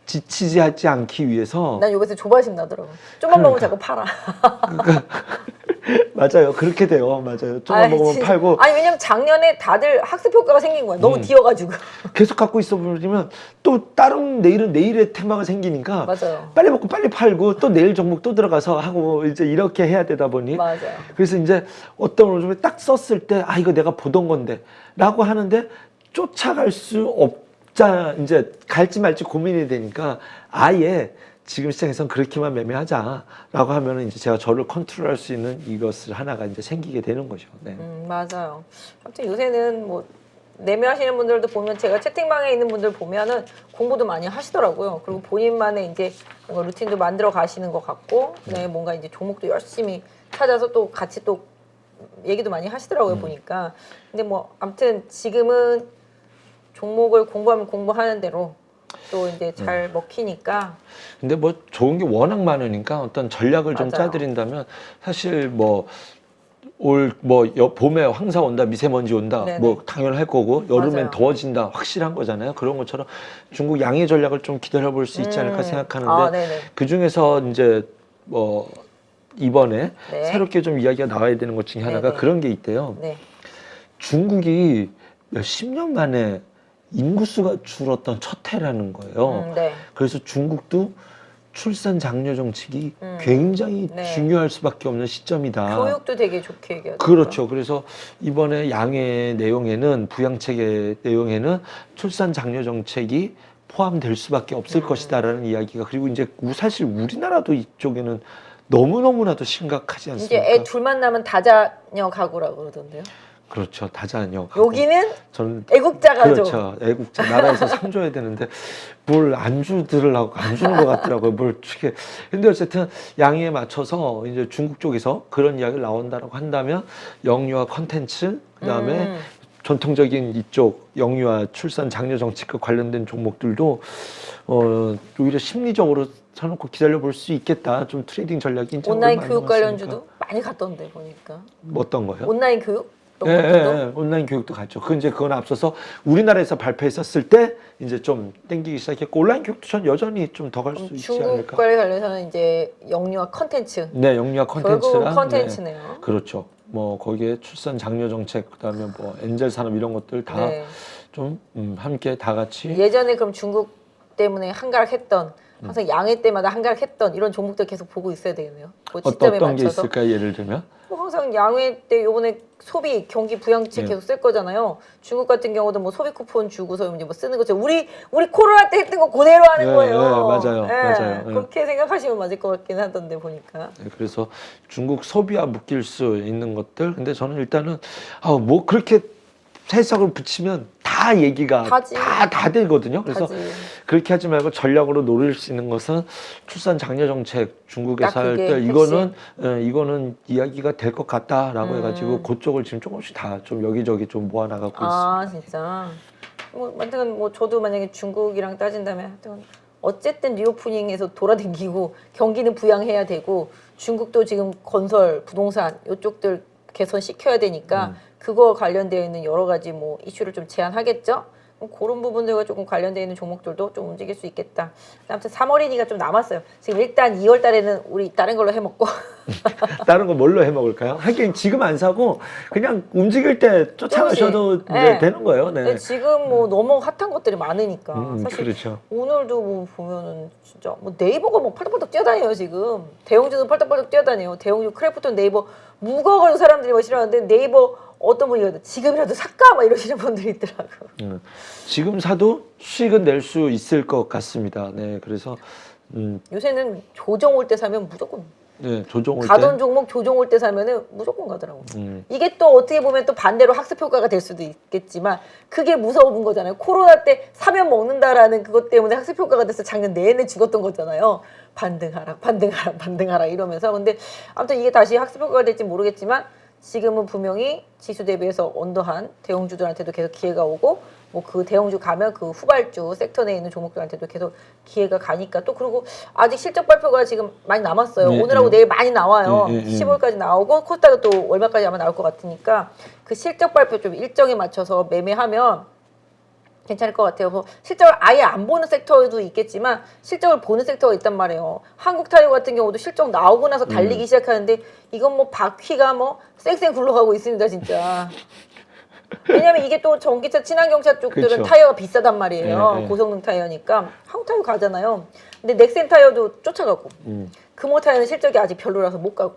지치지 하지 않기 위해서 난 여기서 조바심 나더라고. 좀만 먹으면 자꾸 팔아. 맞아요. 그렇게 돼요. 맞아요. 조금 먹으면 진짜. 팔고 아니 왜냐면 작년에 다들 학습 효과가 생긴 거야. 너무 뒤어가지고. 계속 갖고 있어 버리면 또 다른 내일의 테마가 생기니까 맞아요. 빨리 먹고 빨리 팔고 또 내일 종목 또 들어가서 하고 이제 이렇게 해야 되다 보니 맞아요. 그래서 이제 어떤 종목에 딱 썼을 때 아 이거 내가 보던 건데라고 하는데 쫓아갈 수 없자 이제 갈지 말지 고민이 되니까 아예 지금 시장에선 그렇게만 매매하자라고 하면은 이제 제가 저를 컨트롤할 수 있는 이것을 하나가 이제 생기게 되는 거죠. 네. 맞아요. 아무튼 요새는 뭐 매매하시는 분들도 보면 제가 채팅방에 있는 분들 보면은 공부도 많이 하시더라고요. 그리고 본인만의 이제 뭔가 루틴도 만들어 가시는 것 같고, 네, 뭔가 이제 종목도 열심히 찾아서 또 같이 또 얘기도 많이 하시더라고요 보니까. 근데 뭐 아무튼 지금은 종목을 공부하면 공부하는 대로 또 이제 잘 먹히니까. 근데 뭐 좋은 게 워낙 많으니까 어떤 전략을 좀 맞아요. 짜드린다면 사실 뭐 봄에 황사 온다, 미세먼지 온다, 네네. 뭐 당연할 거고 여름엔 맞아요. 더워진다, 확실한 거잖아요. 그런 것처럼 중국 양의 전략을 좀 기다려 볼 수 있지 않을까 생각하는데 아, 네네. 그 중에서 이제 뭐 이번에 네. 새롭게 좀 이야기가 나와야 되는 것 중에 하나가 네네. 그런 게 있대요. 네. 중국이 몇십 년 만에 인구수가 줄었던 첫 해라는 거예요. 네. 그래서 중국도 출산 장려 정책이 굉장히 네. 중요할 수밖에 없는 시점이다. 교육도 되게 좋게 얘기하더라고요. 그렇죠. 그래서 이번에 양의 내용에는 부양책의 내용에는 출산 장려 정책이 포함될 수밖에 없을 것이다라는 이야기가 그리고 이제 사실 우리나라도 이쪽에는 너무너무나도 심각하지 않습니까? 이제 애 둘만 나면 다자녀 가구라고 그러던데요. 그렇죠. 다자녀. 여기는 저는 애국자 가족. 그렇죠. 애국자 나라에서 상줘야 되는데 뭘 안 주더라고 안 주는 것 같더라고요. 뭘 주게. 근데 어쨌든 양해에 맞춰서 이제 중국 쪽에서 그런 이야기를 나온다라고 한다면 영유아 컨텐츠 그다음에 전통적인 이쪽 영유아 출산 장려 정책과 관련된 종목들도 오히려 심리적으로 사놓고 기다려 볼 수 있겠다. 좀 트레이딩 전략이 온라인 교육 관련주도 많이 갔던데 보니까. 어떤 거요? 온라인 교육? 온라인 교육도 갔죠. 그건 앞서서 우리나라에서 발표했었을 때 이제 좀 땡기기 시작했고 온라인 교육도 전 여전히 좀 더 갈 수 있지 않을까? 중국과에 관련해서는 이제 영유아 컨텐츠. 네, 영유아 컨텐츠랑 결국은 컨텐츠네요. 네, 그렇죠. 뭐 거기에 출산 장려 정책 그다음에 뭐 엔젤 산업 이런 것들 다 좀 함께 다 같이 예전에 그럼 중국 때문에 한가락했던 항상 양해 때마다 한가락했던 이런 종목들 계속 보고 있어야 되겠네요. 그 시점에 어떤 게 맞춰서. 있을까요? 예를 들면 뭐 항상 양회 때 요번에 소비 경기 부양책 계속 쓸 거잖아요. 중국 같은 경우도 뭐 소비 쿠폰 주고서 이제 뭐 쓰는 거죠. 우리 코로나 때 했던 거 그대로 하는 거예요. 맞아요. 맞아요. 그렇게 생각하시면 맞을 것 같긴 하던데 보니까. 그래서 중국 소비와 묶일 수 있는 것들. 근데 저는 일단은 뭐 그렇게 해석을 붙이면 다 얘기가 다 되거든요. 그래서 그렇게 하지 말고 전략으로 노릴 수 있는 것은 출산 장려 정책 중국에서 할 때 이거는 이야기가 될 것 같다라고 해가지고 그쪽을 지금 조금씩 다 좀 여기저기 좀 모아나가고 있습니다. 진짜. 뭐 하여튼 뭐 저도 만약에 중국이랑 따진다면 하여튼 어쨌든 리오프닝에서 돌아다니고 경기는 부양해야 되고 중국도 지금 건설, 부동산 이쪽들 개선시켜야 되니까 그거 관련되어 있는 여러 가지 뭐 이슈를 좀 제한하겠죠. 그런 부분들과 조금 관련되어 있는 종목들도 좀 움직일 수 있겠다. 아무튼 3월이니까 좀 남았어요. 지금 일단 2월 달에는 우리 다른 걸로 해먹고. 다른 거 뭘로 해먹을까요? 하긴 지금 안 사고 그냥 움직일 때 쫓아가셔도 되는 거예요. 네. 지금 뭐 너무 핫한 것들이 많으니까. 사실 그렇죠. 오늘도 뭐 보면은 진짜 뭐 네이버가 뭐 팔떡팔떡 뛰어다녀요 지금. 대형주도 팔떡팔떡 뛰어다녀요. 대형주 크래프톤 네이버 무거워가지고 사람들이 뭐 싫어하는데 네이버 어떤 분이 지금이라도 살까? 막 이러시는 분들이 있더라고. 지금 사도 수익은 낼 수 있을 것 같습니다. 네, 그래서 요새는 조정 올 때 사면 무조건. 조정 올 가던 때 종목 조정 올 때 사면은 무조건 가더라고. 이게 또 어떻게 보면 또 반대로 학습 효과가 될 수도 있겠지만 그게 무서운 거잖아요. 코로나 때 사면 먹는다라는 그것 때문에 학습 효과가 돼서 작년 내내 죽었던 거잖아요. 반등하라 이러면서. 근데 아무튼 이게 다시 학습 효과가 될지 모르겠지만 지금은 분명히 지수 대비해서 언더한 대형주들한테도 계속 기회가 오고 뭐 그 대형주 가면 그 후발주 섹터 내에 있는 종목들한테도 계속 기회가 가니까 또 그리고 아직 실적 발표가 지금 많이 남았어요. 오늘하고 내일 많이 나와요. 10월까지 나오고 코스닥은 또 얼마까지 아마 나올 것 같으니까 그 실적 발표 좀 일정에 맞춰서 매매하면 괜찮을 것 같아요. 뭐 실적을 아예 안 보는 섹터도 있겠지만 실적을 보는 섹터가 있단 말이에요. 한국타이어 같은 경우도 실적 나오고 나서 달리기 시작하는데 이건 뭐 바퀴가 뭐 쌩쌩 굴러가고 있습니다, 진짜. 왜냐면 이게 또 전기차, 친환경차 쪽들은 그렇죠. 타이어가 비싸단 말이에요. 고성능 타이어니까 한국타이어 가잖아요. 근데 넥센 타이어도 쫓아가고 금호 타이어는 실적이 아직 별로라서 못 가고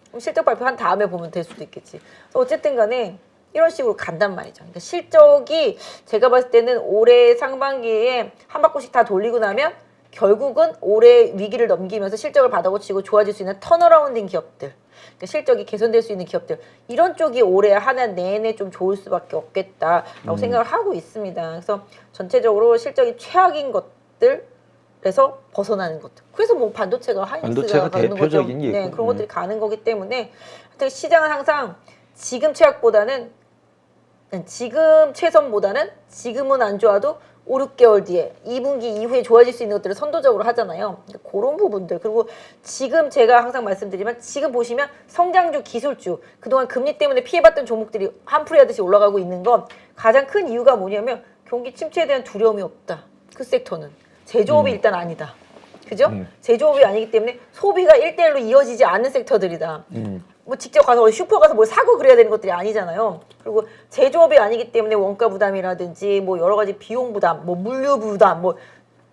그럼 실적 발표한 다음에 보면 될 수도 있겠지. 어쨌든 간에 이런 식으로 간단 말이죠. 그러니까 실적이 제가 봤을 때는 올해 상반기에 한 바퀴씩 다 돌리고 나면 결국은 올해 위기를 넘기면서 실적을 받아고치고 좋아질 수 있는 턴어라운드인 기업들, 그러니까 실적이 개선될 수 있는 기업들 이런 쪽이 올해 한 해 내내 좀 좋을 수밖에 없겠다라고 생각을 하고 있습니다. 그래서 전체적으로 실적이 최악인 것들에서 벗어나는 것들. 그래서 뭐 반도체가 하이닉스가 가는 대표적인 거죠. 예고. 네, 그런 것들이 가는 거기 때문에 시장은 항상 지금 최악보다는 지금 최선보다는 지금은 안 좋아도 5, 6개월 뒤에 2분기 이후에 좋아질 수 있는 것들을 선도적으로 하잖아요. 그런 부분들. 그리고 지금 제가 항상 말씀드리면 지금 보시면 성장주, 기술주 그동안 금리 때문에 피해봤던 종목들이 한풀이 하듯이 올라가고 있는 건 가장 큰 이유가 뭐냐면 경기 침체에 대한 두려움이 없다. 그 섹터는. 제조업이 일단 아니다. 그죠? 제조업이 아니기 때문에 소비가 1대1로 이어지지 않는 섹터들이다. 뭐 직접 가서 슈퍼 가서 뭘 사고 그래야 되는 것들이 아니잖아요. 그리고 제조업이 아니기 때문에 원가 부담이라든지 뭐 여러 가지 비용 부담, 뭐 물류 부담, 뭐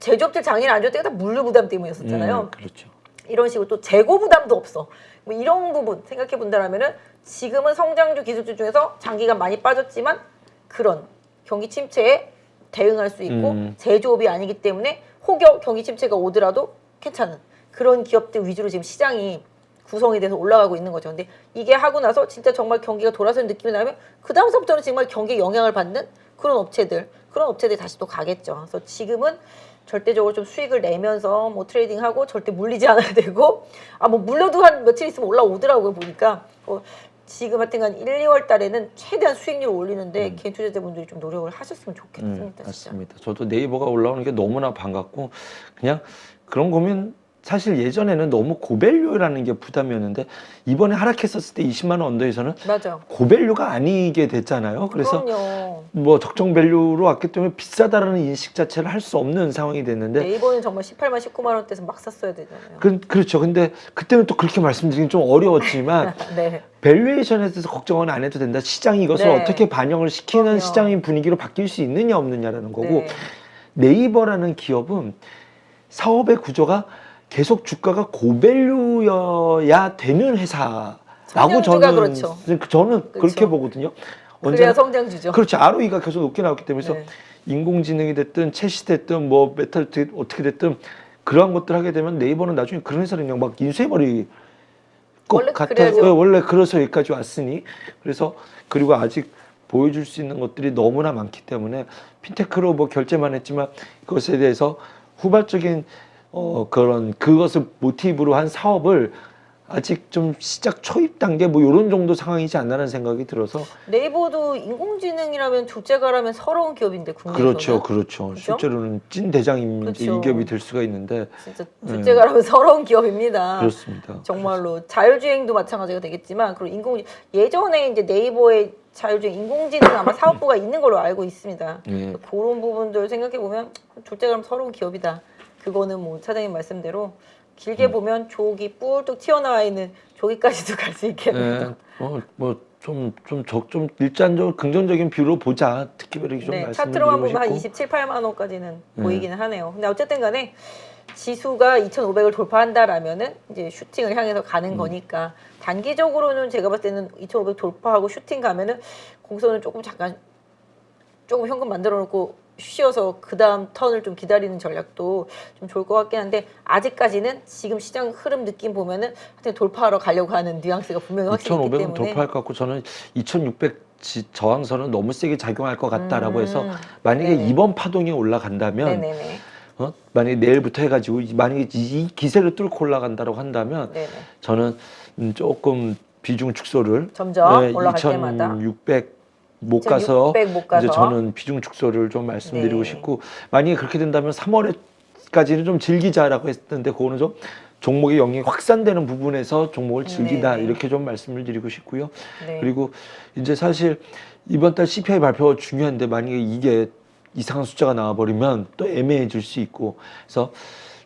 제조업들 작년에 안 좋을 때가 다 물류 부담 때문이었었잖아요. 그렇죠. 이런 식으로 또 재고 부담도 없어. 뭐 이런 부분 생각해 본다라면은 지금은 성장주 기술주 중에서 장기간 많이 빠졌지만 그런 경기 침체에 대응할 수 있고 제조업이 아니기 때문에 혹여 경기 침체가 오더라도 괜찮은 그런 기업들 위주로 지금 시장이 구성이 돼서 올라가고 있는 거죠. 근데 이게 하고 나서 진짜 정말 경기가 돌아서는 느낌이 나면 그 다음서부터는 정말 경기에 영향을 받는 그런 업체들이 다시 또 가겠죠. 그래서 지금은 절대적으로 좀 수익을 내면서 뭐 트레이딩하고 절대 물리지 않아야 되고 뭐 물려도 한 며칠 있으면 올라오더라고요. 보니까 지금 하여튼간 1, 2월 달에는 최대한 수익률을 올리는데 개인 투자자분들이 좀 노력을 하셨으면 좋겠습니다. 진짜. 맞습니다. 저도 네이버가 올라오는 게 너무나 반갑고 그냥 그런 거면 사실 예전에는 너무 고밸류라는 게 부담이었는데 이번에 하락했었을 때 20만 원 언더에서는 맞아. 고밸류가 아니게 됐잖아요. 그래서 그럼요. 뭐 적정 밸류로 왔기 때문에 비싸다라는 인식 자체를 할 수 없는 상황이 됐는데 네이버는 정말 18만, 19만 원대에서 막 샀어야 되잖아요. 그렇죠. 근데 그때는 또 그렇게 말씀드리긴 좀 어려웠지만 네. 밸류에이션에 대해서 걱정은 안 해도 된다. 시장이 이것을 네. 어떻게 반영을 시키는 그럼요. 시장의 분위기로 바뀔 수 있느냐 없느냐라는 거고 네. 네이버라는 기업은 사업의 구조가 계속 주가가 고밸류여야 되는 회사라고 성장주가 그렇죠. 저는 그렇게 그렇죠. 보거든요. 그래야 성장주죠. 그렇죠. ROE가 계속 높게 나왔기 때문에 그래서 네. 인공지능이 됐든 챗이 됐든 뭐 메타 어떻게 됐든 그러한 것들 하게 되면 네이버는 나중에 그런 회사를 그냥 막 인수해버릴 것 원래 같아요. 그래야죠. 원래 그래서 여기까지 왔으니 그래서 그리고 아직 보여줄 수 있는 것들이 너무나 많기 때문에 핀테크로 뭐 결제만 했지만 그것에 대해서 후발적인 그런 그것을 모티브로 한 사업을 아직 좀 시작 초입 단계 뭐 이런 정도 상황이지 않나라는 생각이 들어서 네이버도 인공지능이라면 둘째가라면 서러운 기업인데 국내에서는 그렇죠. 그죠? 실제로는 찐 대장인 그렇죠. 이 기업이 될 수가 있는데 진짜 둘째가라면 서러운 기업입니다. 그렇습니다. 정말로 자율주행도 마찬가지가 되겠지만 그리고 예전에 이제 네이버의 자율주행 인공지능 아마 사업부가 있는 걸로 알고 있습니다. 예. 그런 부분들 생각해 보면 둘째가라면 서러운 기업이다. 그거는 뭐 사장님 말씀대로 길게 보면 조기 뿔뚝 튀어나와 있는 조기까지도 갈 수 있겠네요. 좀 일단적으로 긍정적인 뷰로 보자. 특히 이렇게 좀 네, 말씀을 차트로만 드리고 보면 한 싶고. 27, 8만 원까지는 보이기는 하네요. 근데 어쨌든 간에 지수가 2,500을 돌파한다라면은 이제 슈팅을 향해서 가는 거니까 단기적으로는 제가 봤을 때는 2,500 돌파하고 슈팅 가면은 거기서는 조금 현금 만들어 놓고 쉬어서 그 다음 턴을 좀 기다리는 전략도 좀 좋을 것 같긴 한데 아직까지는 지금 시장 흐름 느낌 보면은 하여튼 돌파하러 가려고 하는 뉘앙스가 분명히 확실히 있기 2,500은 때문에 돌파할 것 같고 저는 2,600 저항선은 너무 세게 작용할 것 같다라고 해서 만약에 네네. 이번 파동이 올라간다면 네네네. 만약에 내일부터 해가지고 만약에 이 기세를 뚫고 올라간다고 한다면 네네. 저는 조금 비중 축소를 점점 올라갈 때마다 2,600 못 가서 2,600 못 가서. 이제 저는 비중 축소를 좀 말씀드리고 네. 싶고 만약에 그렇게 된다면 3월에까지는 좀 즐기자라고 했는데 그거는 좀 종목의 영역이 확산되는 부분에서 종목을 즐기다 네네. 이렇게 좀 말씀을 드리고 싶고요. 네. 그리고 이제 사실 이번 달 CPI 발표가 중요한데 만약에 이게 이상한 숫자가 나와버리면 또 애매해질 수 있고 그래서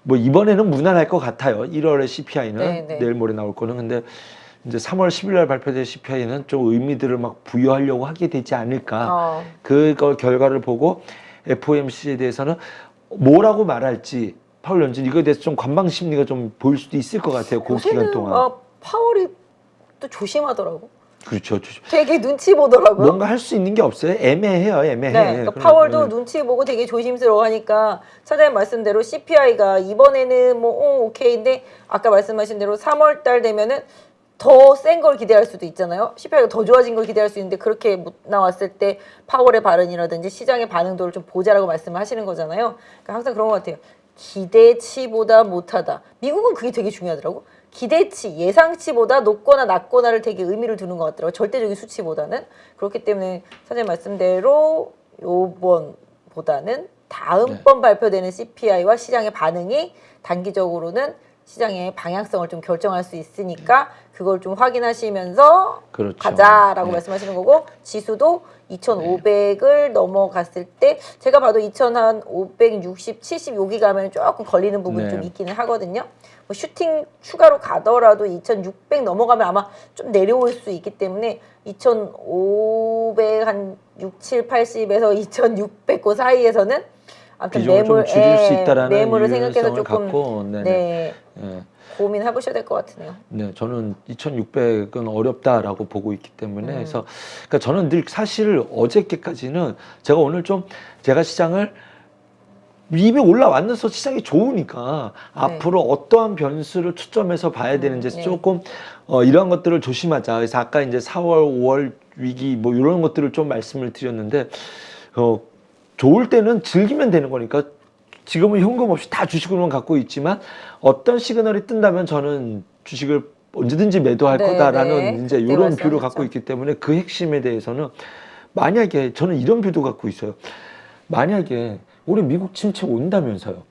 뭐 이번에는 무난할 것 같아요. 1월에 CPI는 네네. 내일 모레 나올 거는 근데 이제 3월 10일 날 발표될 CPI는 좀 의미들을 막 부여하려고 하게 되지 않을까. 그거 결과를 보고 FOMC에 대해서는 뭐라고 말할지 파월 연준 이거에 대해서 좀 관방 심리가 좀 보일 수도 있을 것 같아요. 그 기간 동안. 파월이 또 조심하더라고. 그렇죠. 되게 눈치 보더라고요. 뭔가 할 수 있는 게 없어요. 애매해요. 애매해. 네, 그러니까 파월도 눈치 보고 되게 조심스러워하니까 차장님 말씀대로 CPI가 이번에는 뭐 오케이인데 아까 말씀하신 대로 3월 달 되면은 더 센 걸 기대할 수도 있잖아요. CPI가 더 좋아진 걸 기대할 수 있는데 그렇게 못 나왔을 때 파월의 발언이라든지 시장의 반응도를 좀 보자라고 말씀을 하시는 거잖아요. 그러니까 항상 그런 것 같아요. 기대치보다 못하다. 미국은 그게 되게 중요하더라고. 기대치, 예상치보다 높거나 낮거나를 되게 의미를 두는 것 같더라고요. 절대적인 수치보다는. 그렇기 때문에 사장님 말씀대로 요번보다는 다음번 발표되는 CPI와 시장의 반응이 단기적으로는 시장의 방향성을 좀 결정할 수 있으니까 그걸 좀 확인하시면서 그렇죠. 가자라고 말씀하시는 거고 지수도 2,500을 넘어갔을 때 제가 봐도 2,560, 70 여기 가면 조금 걸리는 부분이 좀 있기는 하거든요. 뭐 슈팅 추가로 가더라도 2,600 넘어가면 아마 좀 내려올 수 있기 때문에 2,500 한 6, 7, 80에서 2,600 그 사이에서는 아무튼 매물 좀 줄일 수 있다라는 매물을 생각해서 조금 갖고, 고민해 보셔야 될 것 같으네요. 네, 저는 2,600은 어렵다라고 보고 있기 때문에 그래서 그러니까 저는 늘 사실 어저께까지는 제가 시장을 이미 올라왔는서 시장이 좋으니까 앞으로 어떠한 변수를 초점해서 봐야 되는지 조금 이러한 것들을 조심하자. 그래서 아까 이제 4월, 5월 위기 뭐 이런 것들을 좀 말씀을 드렸는데 좋을 때는 즐기면 되는 거니까 지금은 현금 없이 다 주식으로만 갖고 있지만 어떤 시그널이 뜬다면 저는 주식을 언제든지 매도할 네, 거다라는 네. 이제 그때 이런 뷰를 말씀하셨죠. 갖고 있기 때문에 그 핵심에 대해서는 만약에 저는 이런 뷰도 갖고 있어요. 만약에 올해 미국 침체 온다면서요.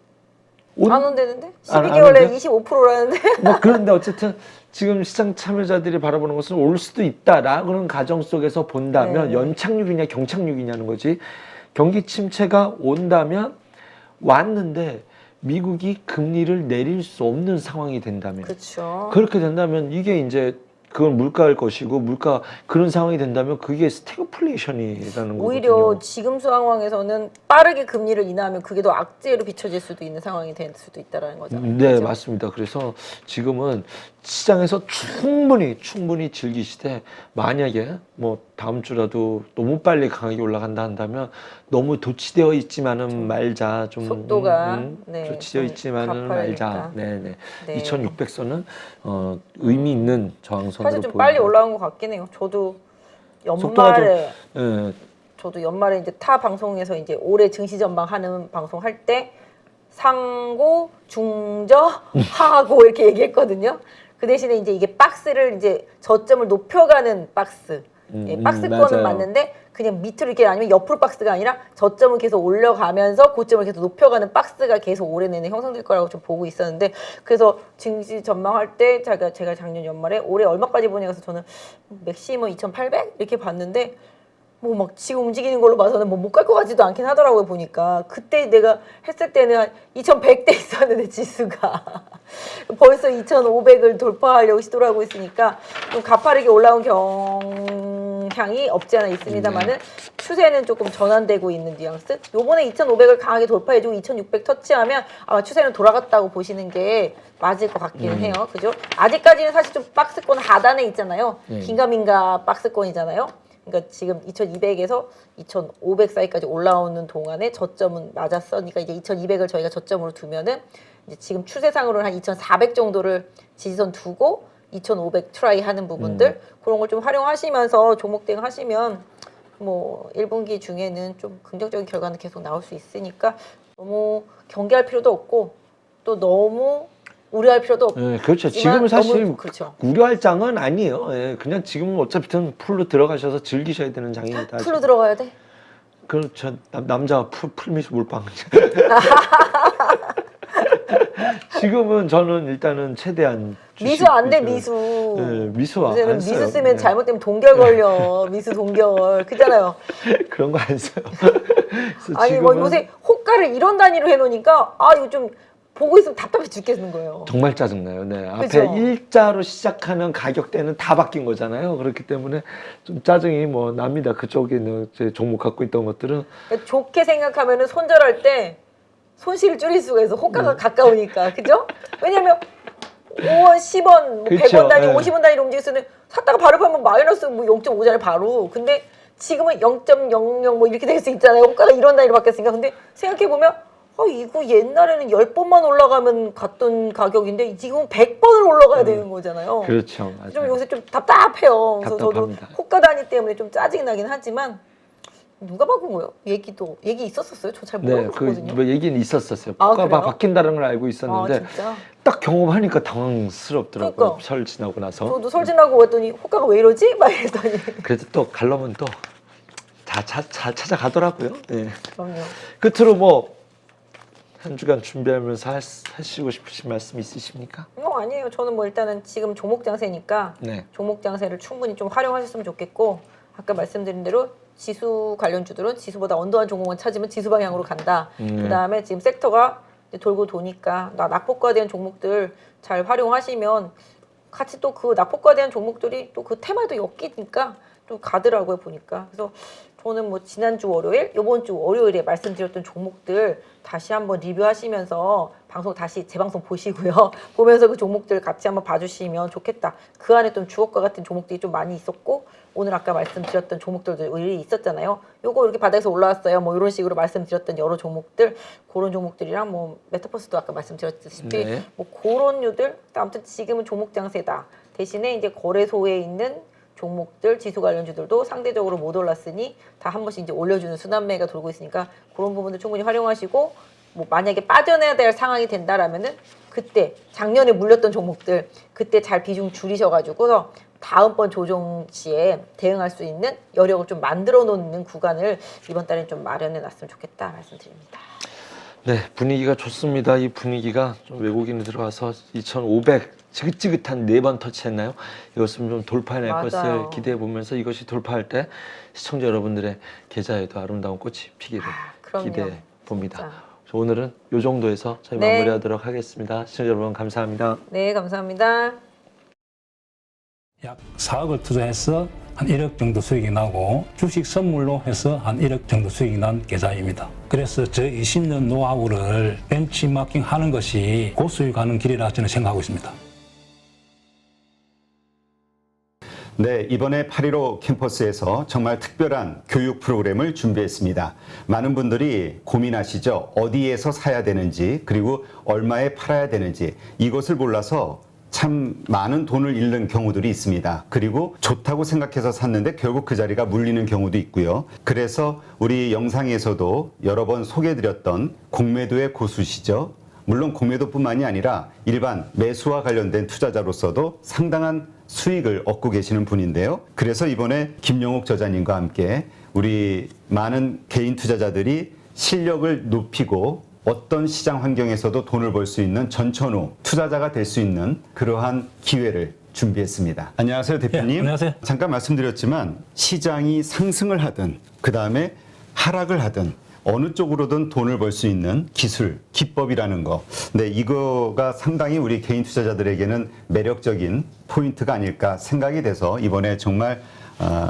안 온다는데? 안 12개월 내에 온대요? 25%라는데? 뭐 그런데 어쨌든 지금 시장 참여자들이 바라보는 것은 올 수도 있다라는 가정 속에서 본다면 네. 연착륙이냐 경착륙이냐는 거지. 경기 침체가 온다면 왔는데 미국이 금리를 내릴 수 없는 상황이 된다면 그렇죠. 그렇게 된다면 이게 이제 그건 물가일 것이고 물가 그런 상황이 된다면 그게 스태그플레이션이라는 오히려 거거든요. 지금 상황에서는 빠르게 금리를 인하하면 그게 더 악재로 비춰질 수도 있는 상황이 될 수도 있다라는 거잖아요. 네, 그죠? 맞습니다. 그래서 지금은 시장에서 충분히 즐기시되 만약에 뭐 다음 주라도 너무 빨리 강하게 올라간다 한다면 너무 도취되어 있지만은 말자 좀 속도가 네, 도취되어 좀 있지만은 가파르니까. 말자. 네. 네. 2600선은 의미 있는 저항선으로 사실 좀 보입니다. 빨리 올라온 것 같긴 해요. 저도 속도가 좀 연말에 예, 저도 연말에 이제 타 방송에서 이제 올해 증시 전망하는 방송 할 때 상고, 중저, 하고 이렇게 얘기했거든요. 그 대신에 이제 이게 박스를 이제 저점을 높여가는 박스. 예, 박스권은 맞아요. 맞는데 그냥 밑으로 이렇게 아니면 옆으로 박스가 아니라 저점을 계속 올려가면서 고점을 계속 높여가는 박스가 계속 올해 내내 형성될 거라고 좀 보고 있었는데 그래서 증시 전망할 때 제가 작년 연말에 올해 얼마까지 보냐 해서 저는 맥시멈 2,800 이렇게 봤는데 뭐 막 지금 움직이는 걸로 봐서는 뭐 못 갈 것 같지도 않긴 하더라고요 보니까 그때 내가 했을 때는 한 2,100대 있었는데 지수가 벌써 2,500을 돌파하려고 시도를 하고 있으니까 좀 가파르게 올라온 경향이 없지 않아 있습니다만은 추세는 조금 전환되고 있는 뉘앙스. 요번에 2,500을 강하게 돌파해주고 2,600 터치하면 아마 추세는 돌아갔다고 보시는 게 맞을 것 같기는 해요. 그죠? 아직까지는 사실 좀 박스권 하단에 있잖아요. 긴가민가 박스권이잖아요. 그러니까 지금 2,200에서 2,500 사이까지 올라오는 동안에 저점은 맞았어. 그러니까 이제 2,200을 저희가 저점으로 두면은 이제 지금 추세상으로는 한 2,400 정도를 지지선 두고 2,500 트라이 하는 부분들 그런 걸 좀 활용하시면서 종목 대응 하시면 뭐 1분기 중에는 좀 긍정적인 결과는 계속 나올 수 있으니까 너무 경계할 필요도 없고 또 너무 우려할 필요도 없고 네, 그렇죠. 지금은 사실 그렇죠. 우려할 장은 아니에요. 예, 그냥 지금은 어차피든 풀로 들어가셔서 즐기셔야 되는 장입니다. 풀로 들어가야 돼. 그렇죠. 남자 풀미수 몰빵. 지금은 저는 일단은 최대한 미수 안 돼 미수. 네, 미수 안 요새는 써요. 미수 쓰면 네. 잘못되면 동결 걸려. 미수 동결. 그잖아요. 그런 거 안 써요. 그래서 아니 뭐 지금은 요새 호가를 이런 단위로 해놓으니까 아 이거 좀 보고 있으면 답답해 죽겠는 거예요. 정말 짜증나요. 네. 앞에 그죠? 일자로 시작하는 가격대는 다 바뀐 거잖아요. 그렇기 때문에 좀 짜증이 뭐 납니다. 그쪽에 있는 제 종목 갖고 있던 것들은 그러니까 좋게 생각하면은 손절할 때 손실을 줄일 수가 있어. 호가가 가까우니까. 그죠? 왜냐면 5원, 10원, 뭐 그쵸, 100원 단위, 네. 50원 단위로 움직였으면 샀다가 바로 팔면 마이너스 뭐 0.5잖아요, 바로. 근데 지금은 0.00 뭐 이렇게 될 수 있잖아요. 호가가 이런 단위로 바뀌었으니까. 근데 생각해보면 이거 옛날에는 10번만 올라가면 갔던 가격인데 지금은 100번을 올라가야 되는 거잖아요. 그렇죠. 맞아요. 좀 요새 좀 답답해요. 그래서 답답합니다. 저도 호가 단위 때문에 좀 짜증이 나긴 하지만 누가 바꾼 거예요? 얘기 있었었어요? 저 잘 네, 몰랐거든요. 뭐 얘기는 있었었어요. 아, 호가가 그래요? 바뀐다는 걸 알고 있었는데 진짜? 딱 경험하니까 당황스럽더라고요. 그러니까. 설 지나고 나서. 저도 설 지나고 왔더니 호가가 왜 이러지? 막 이랬더니 그래도 또 갈라면 또 잘 찾아가더라고요. 네. 그럼요. 끝으로 뭐 한 주간 준비하면서 하시고 싶으신 말씀 있으십니까? 아니에요. 저는 뭐 일단은 지금 종목 장세니까 네. 종목 장세를 충분히 좀 활용하셨으면 좋겠고 아까 말씀드린 대로 지수 관련주들은 지수보다 언더한 종목만 찾으면 지수 방향으로 간다. 그다음에 지금 섹터가 이제 돌고 도니까 낙폭과대한 종목들 잘 활용하시면 같이 또 그 낙폭과대한 종목들이 또 그 테마도 엮이니까 좀 가더라고요 보니까. 그래서 저는 뭐 지난주 월요일, 이번 주 월요일에 말씀드렸던 종목들 다시 한번 리뷰하시면서 방송 다시 재방송 보시고요. 보면서 그 종목들 같이 한번 봐주시면 좋겠다. 그 안에 좀 주옥과 같은 종목들이 좀 많이 있었고 오늘 아까 말씀드렸던 종목들도 일이 있었잖아요. 요거 이렇게 바닥에서 올라왔어요. 뭐 이런 식으로 말씀드렸던 여러 종목들 그런 종목들이랑 뭐 메타버스도 아까 말씀드렸다시피 네. 뭐 그런 류들 아무튼 지금은 종목 장세다. 대신에 이제 거래소에 있는 종목들, 지수 관련주들도 상대적으로 못 올랐으니 다 한 번씩 이제 올려주는 순환매가 돌고 있으니까 그런 부분들 충분히 활용하시고 뭐 만약에 빠져나야 될 상황이 된다라면은 그때 작년에 물렸던 종목들 그때 잘 비중 줄이셔가지고서 다음번 조정 시에 대응할 수 있는 여력을 좀 만들어 놓는 구간을 이번 달에 좀 마련해 놨으면 좋겠다 말씀드립니다. 네, 분위기가 좋습니다. 이 분위기가 좀 외국인이 들어와서 2,500 지긋지긋한 4번 터치했나요? 이것은 좀 돌파해낼 맞아요. 것을 기대해 보면서 이것이 돌파할 때 시청자 여러분들의 계좌에도 아름다운 꽃이 피기를 그럼요. 기대해 봅니다. 진짜. 오늘은 이 정도에서 저희 네. 마무리하도록 하겠습니다. 시청자 여러분 감사합니다. 네, 감사합니다. 약 4억을 투자해서 한 1억 정도 수익이 나고 주식 선물로 해서 한 1억 정도 수익이 난 계좌입니다. 그래서 저 20년 노하우를 벤치마킹 하는 것이 고수익하는 길이라 저는 생각하고 있습니다. 네, 이번에 8.15 캠퍼스에서 정말 특별한 교육 프로그램을 준비했습니다. 많은 분들이 고민하시죠. 어디에서 사야 되는지, 그리고 얼마에 팔아야 되는지, 이것을 몰라서 참 많은 돈을 잃는 경우들이 있습니다. 그리고 좋다고 생각해서 샀는데 결국 그 자리가 물리는 경우도 있고요. 그래서 우리 영상에서도 여러 번 소개해드렸던 공매도의 고수시죠. 물론 공매도뿐만이 아니라 일반 매수와 관련된 투자자로서도 상당한 수익을 얻고 계시는 분인데요. 그래서 이번에 김용옥 저자님과 함께 우리 많은 개인 투자자들이 실력을 높이고 어떤 시장 환경에서도 돈을 벌 수 있는 전천후 투자자가 될 수 있는 그러한 기회를 준비했습니다. 안녕하세요, 대표님. 네, 안녕하세요. 잠깐 말씀드렸지만 시장이 상승을 하든 그 다음에 하락을 하든 어느 쪽으로든 돈을 벌 수 있는 기술, 기법이라는 거. 네, 이거가 상당히 우리 개인 투자자들에게는 매력적인 포인트가 아닐까 생각이 돼서 이번에 정말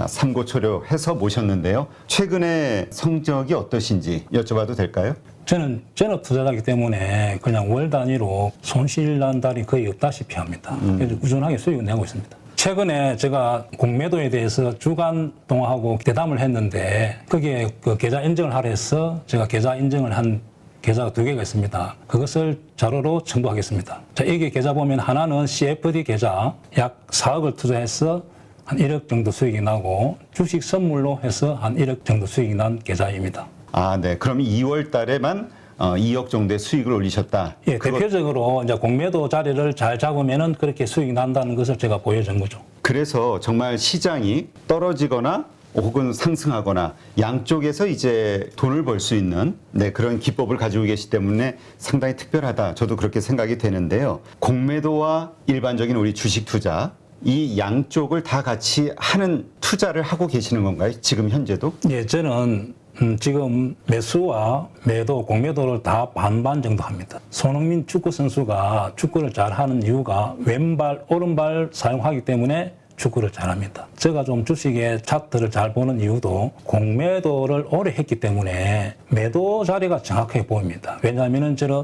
삼고초려해서 모셨는데요. 최근에 성적이 어떠신지 여쭤봐도 될까요? 저는 전업 투자자이기 때문에 그냥 월 단위로 손실 난 달이 거의 없다시피 합니다. 그래서 꾸준하게 수익을 내고 있습니다. 최근에 제가 공매도에 대해서 주간 동화하고 대담을 했는데 거기에 그 계좌 인증을 하라 해서 제가 계좌 인증을 한 계좌가 2개가 있습니다. 그것을 자료로 첨부하겠습니다. 자, 여기 계좌 보면 하나는 CFD 계좌 약 4억을 투자해서 한 1억 정도 수익이 나고 주식 선물로 해서 한 1억 정도 수익이 난 계좌입니다. 아, 네. 그럼 2월 달에만 2억 정도의 수익을 올리셨다. 예, 대표적으로 이제 공매도 자리를 잘 잡으면은 그렇게 수익이 난다는 것을 제가 보여준 거죠. 그래서 정말 시장이 떨어지거나 혹은 상승하거나 양쪽에서 이제 돈을 벌 수 있는 그런 기법을 가지고 계시기 때문에 상당히 특별하다. 저도 그렇게 생각이 되는데요. 공매도와 일반적인 우리 주식 투자 이 양쪽을 다 같이 하는 투자를 하고 계시는 건가요? 지금 현재도? 예, 저는 지금 매수와 매도, 공매도를 다 반반 정도 합니다. 손흥민 축구 선수가 축구를 잘하는 이유가 왼발, 오른발 사용하기 때문에 축구를 잘합니다. 제가 좀 주식의 차트를 잘 보는 이유도 공매도를 오래 했기 때문에 매도 자리가 정확하게 보입니다. 왜냐하면 저는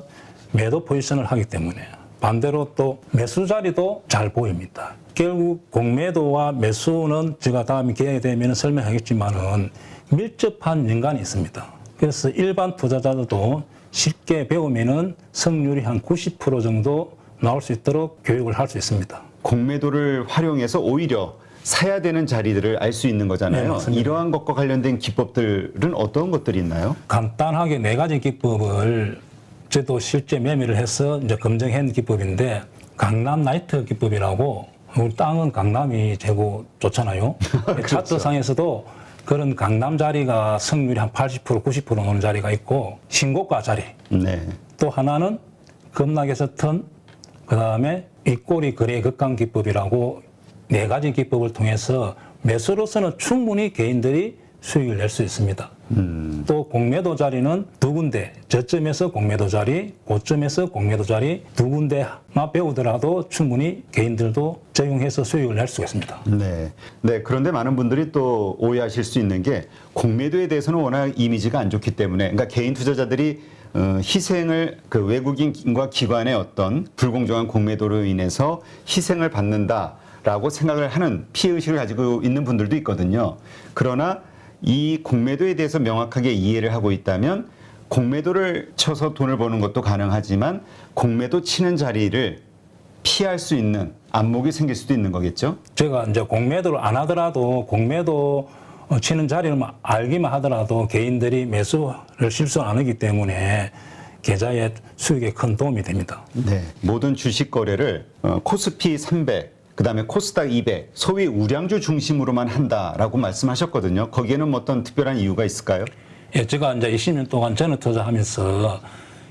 매도 포지션을 하기 때문에. 반대로 또 매수 자리도 잘 보입니다. 결국 공매도와 매수는 제가 다음에 기회가 되면 설명하겠지만은 밀접한 연관이 있습니다. 그래서 일반 투자자들도 쉽게 배우면은 성률이 한 90% 정도 나올 수 있도록 교육을 할 수 있습니다. 공매도를 활용해서 오히려 사야 되는 자리들을 알 수 있는 거잖아요. 네, 이러한 것과 관련된 기법들은 어떤 것들이 있나요? 간단하게 4가지 기법을 저도 실제 매매를 해서 이제 검증한 기법인데 강남 나이트 기법이라고 우리 땅은 강남이 최고 좋잖아요. 차트상에서도 그런 강남 자리가 성률이 한 80%, 90% 나오는 자리가 있고 신고가 자리. 네. 또 하나는 급락에서 턴, 그 다음에 윗꼬리 거래 극강 기법이라고 4가지 기법을 통해서 매수로서는 충분히 개인들이 수익을 낼 수 있습니다. 또 공매도 자리는 2군데, 저점에서 공매도 자리, 고점에서 공매도 자리 2군데만 배우더라도 충분히 개인들도 적용해서 수익을 낼 수가 있습니다. 네. 네. 그런데 많은 분들이 또 오해하실 수 있는 게 공매도에 대해서는 워낙 이미지가 안 좋기 때문에 그러니까 개인 투자자들이 희생을 그 외국인과 기관의 어떤 불공정한 공매도로 인해서 희생을 받는다라고 생각을 하는 피해의식을 가지고 있는 분들도 있거든요. 그러나 이 공매도에 대해서 명확하게 이해를 하고 있다면 공매도를 쳐서 돈을 버는 것도 가능하지만 공매도 치는 자리를 피할 수 있는 안목이 생길 수도 있는 거겠죠? 제가 이제 공매도를 안 하더라도 공매도 치는 자리를 알기만 하더라도 개인들이 매수를 실수 안 하기 때문에 계좌의 수익에 큰 도움이 됩니다. 네, 모든 주식 거래를 코스피 300, 그다음에 코스닥 200, 소위 우량주 중심으로만 한다라고 말씀하셨거든요. 거기에는 뭐 어떤 특별한 이유가 있을까요? 예, 제가 이제 20년 동안 전업 투자하면서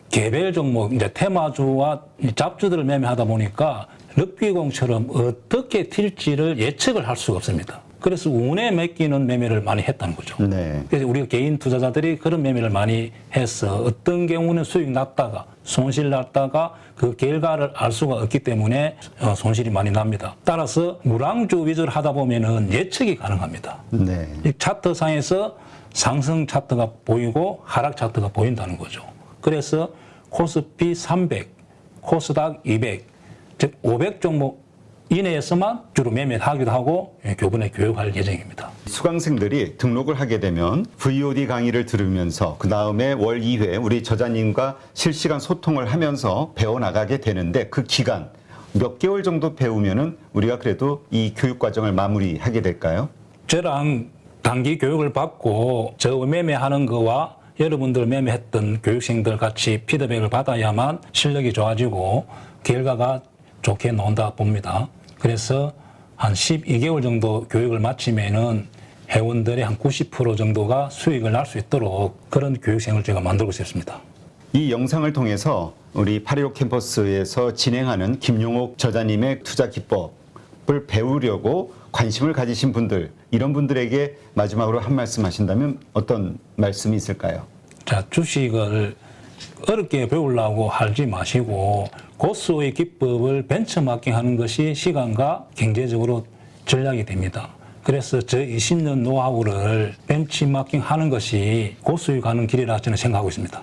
개별 종목, 이제 테마주와 잡주들을 매매하다 보니까 럭비공처럼 어떻게 튈지를 예측을 할 수가 없습니다. 그래서 운에 맡기는 매매를 많이 했다는 거죠. 네. 그래서 우리 개인 투자자들이 그런 매매를 많이 해서 어떤 경우는 수익 났다가 손실 났다가 그 결과를 알 수가 없기 때문에 손실이 많이 납니다. 따라서 우량주 위주로 하다 보면은 예측이 가능합니다. 네. 이 차트상에서 상승 차트가 보이고 하락 차트가 보인다는 거죠. 그래서 코스피 300, 코스닥 200, 즉 500 종목 이내에서만 주로 매매를 하기도 하고 교본에 교육할 예정입니다. 수강생들이 등록을 하게 되면 VOD 강의를 들으면서 그 다음에 월 2회 우리 저자님과 실시간 소통을 하면서 배워나가게 되는데 그 기간 몇 개월 정도 배우면은 우리가 그래도 이 교육 과정을 마무리하게 될까요? 저랑 단기 교육을 받고 저 매매하는 거와 여러분들 매매했던 교육생들 같이 피드백을 받아야만 실력이 좋아지고 결과가 좋게 나온다 봅니다. 그래서 한 12개월 정도 교육을 마치면은 회원들의 한 90% 정도가 수익을 날 수 있도록 그런 교육생을 제가 만들고 싶습니다. 이 영상을 통해서 우리 8.15 캠퍼스에서 진행하는 김용옥 저자님의 투자 기법을 배우려고 관심을 가지신 분들, 이런 분들에게 마지막으로 한 말씀 하신다면 어떤 말씀이 있을까요? 자, 주식을 어렵게 배우려고 하지 마시고 고수의 기법을 벤처마킹하는 것이 시간과 경제적으로 전략이 됩니다. 그래서 저 20년 노하우를 벤치마킹하는 것이 고수익 가는 길이라 저는 생각하고 있습니다.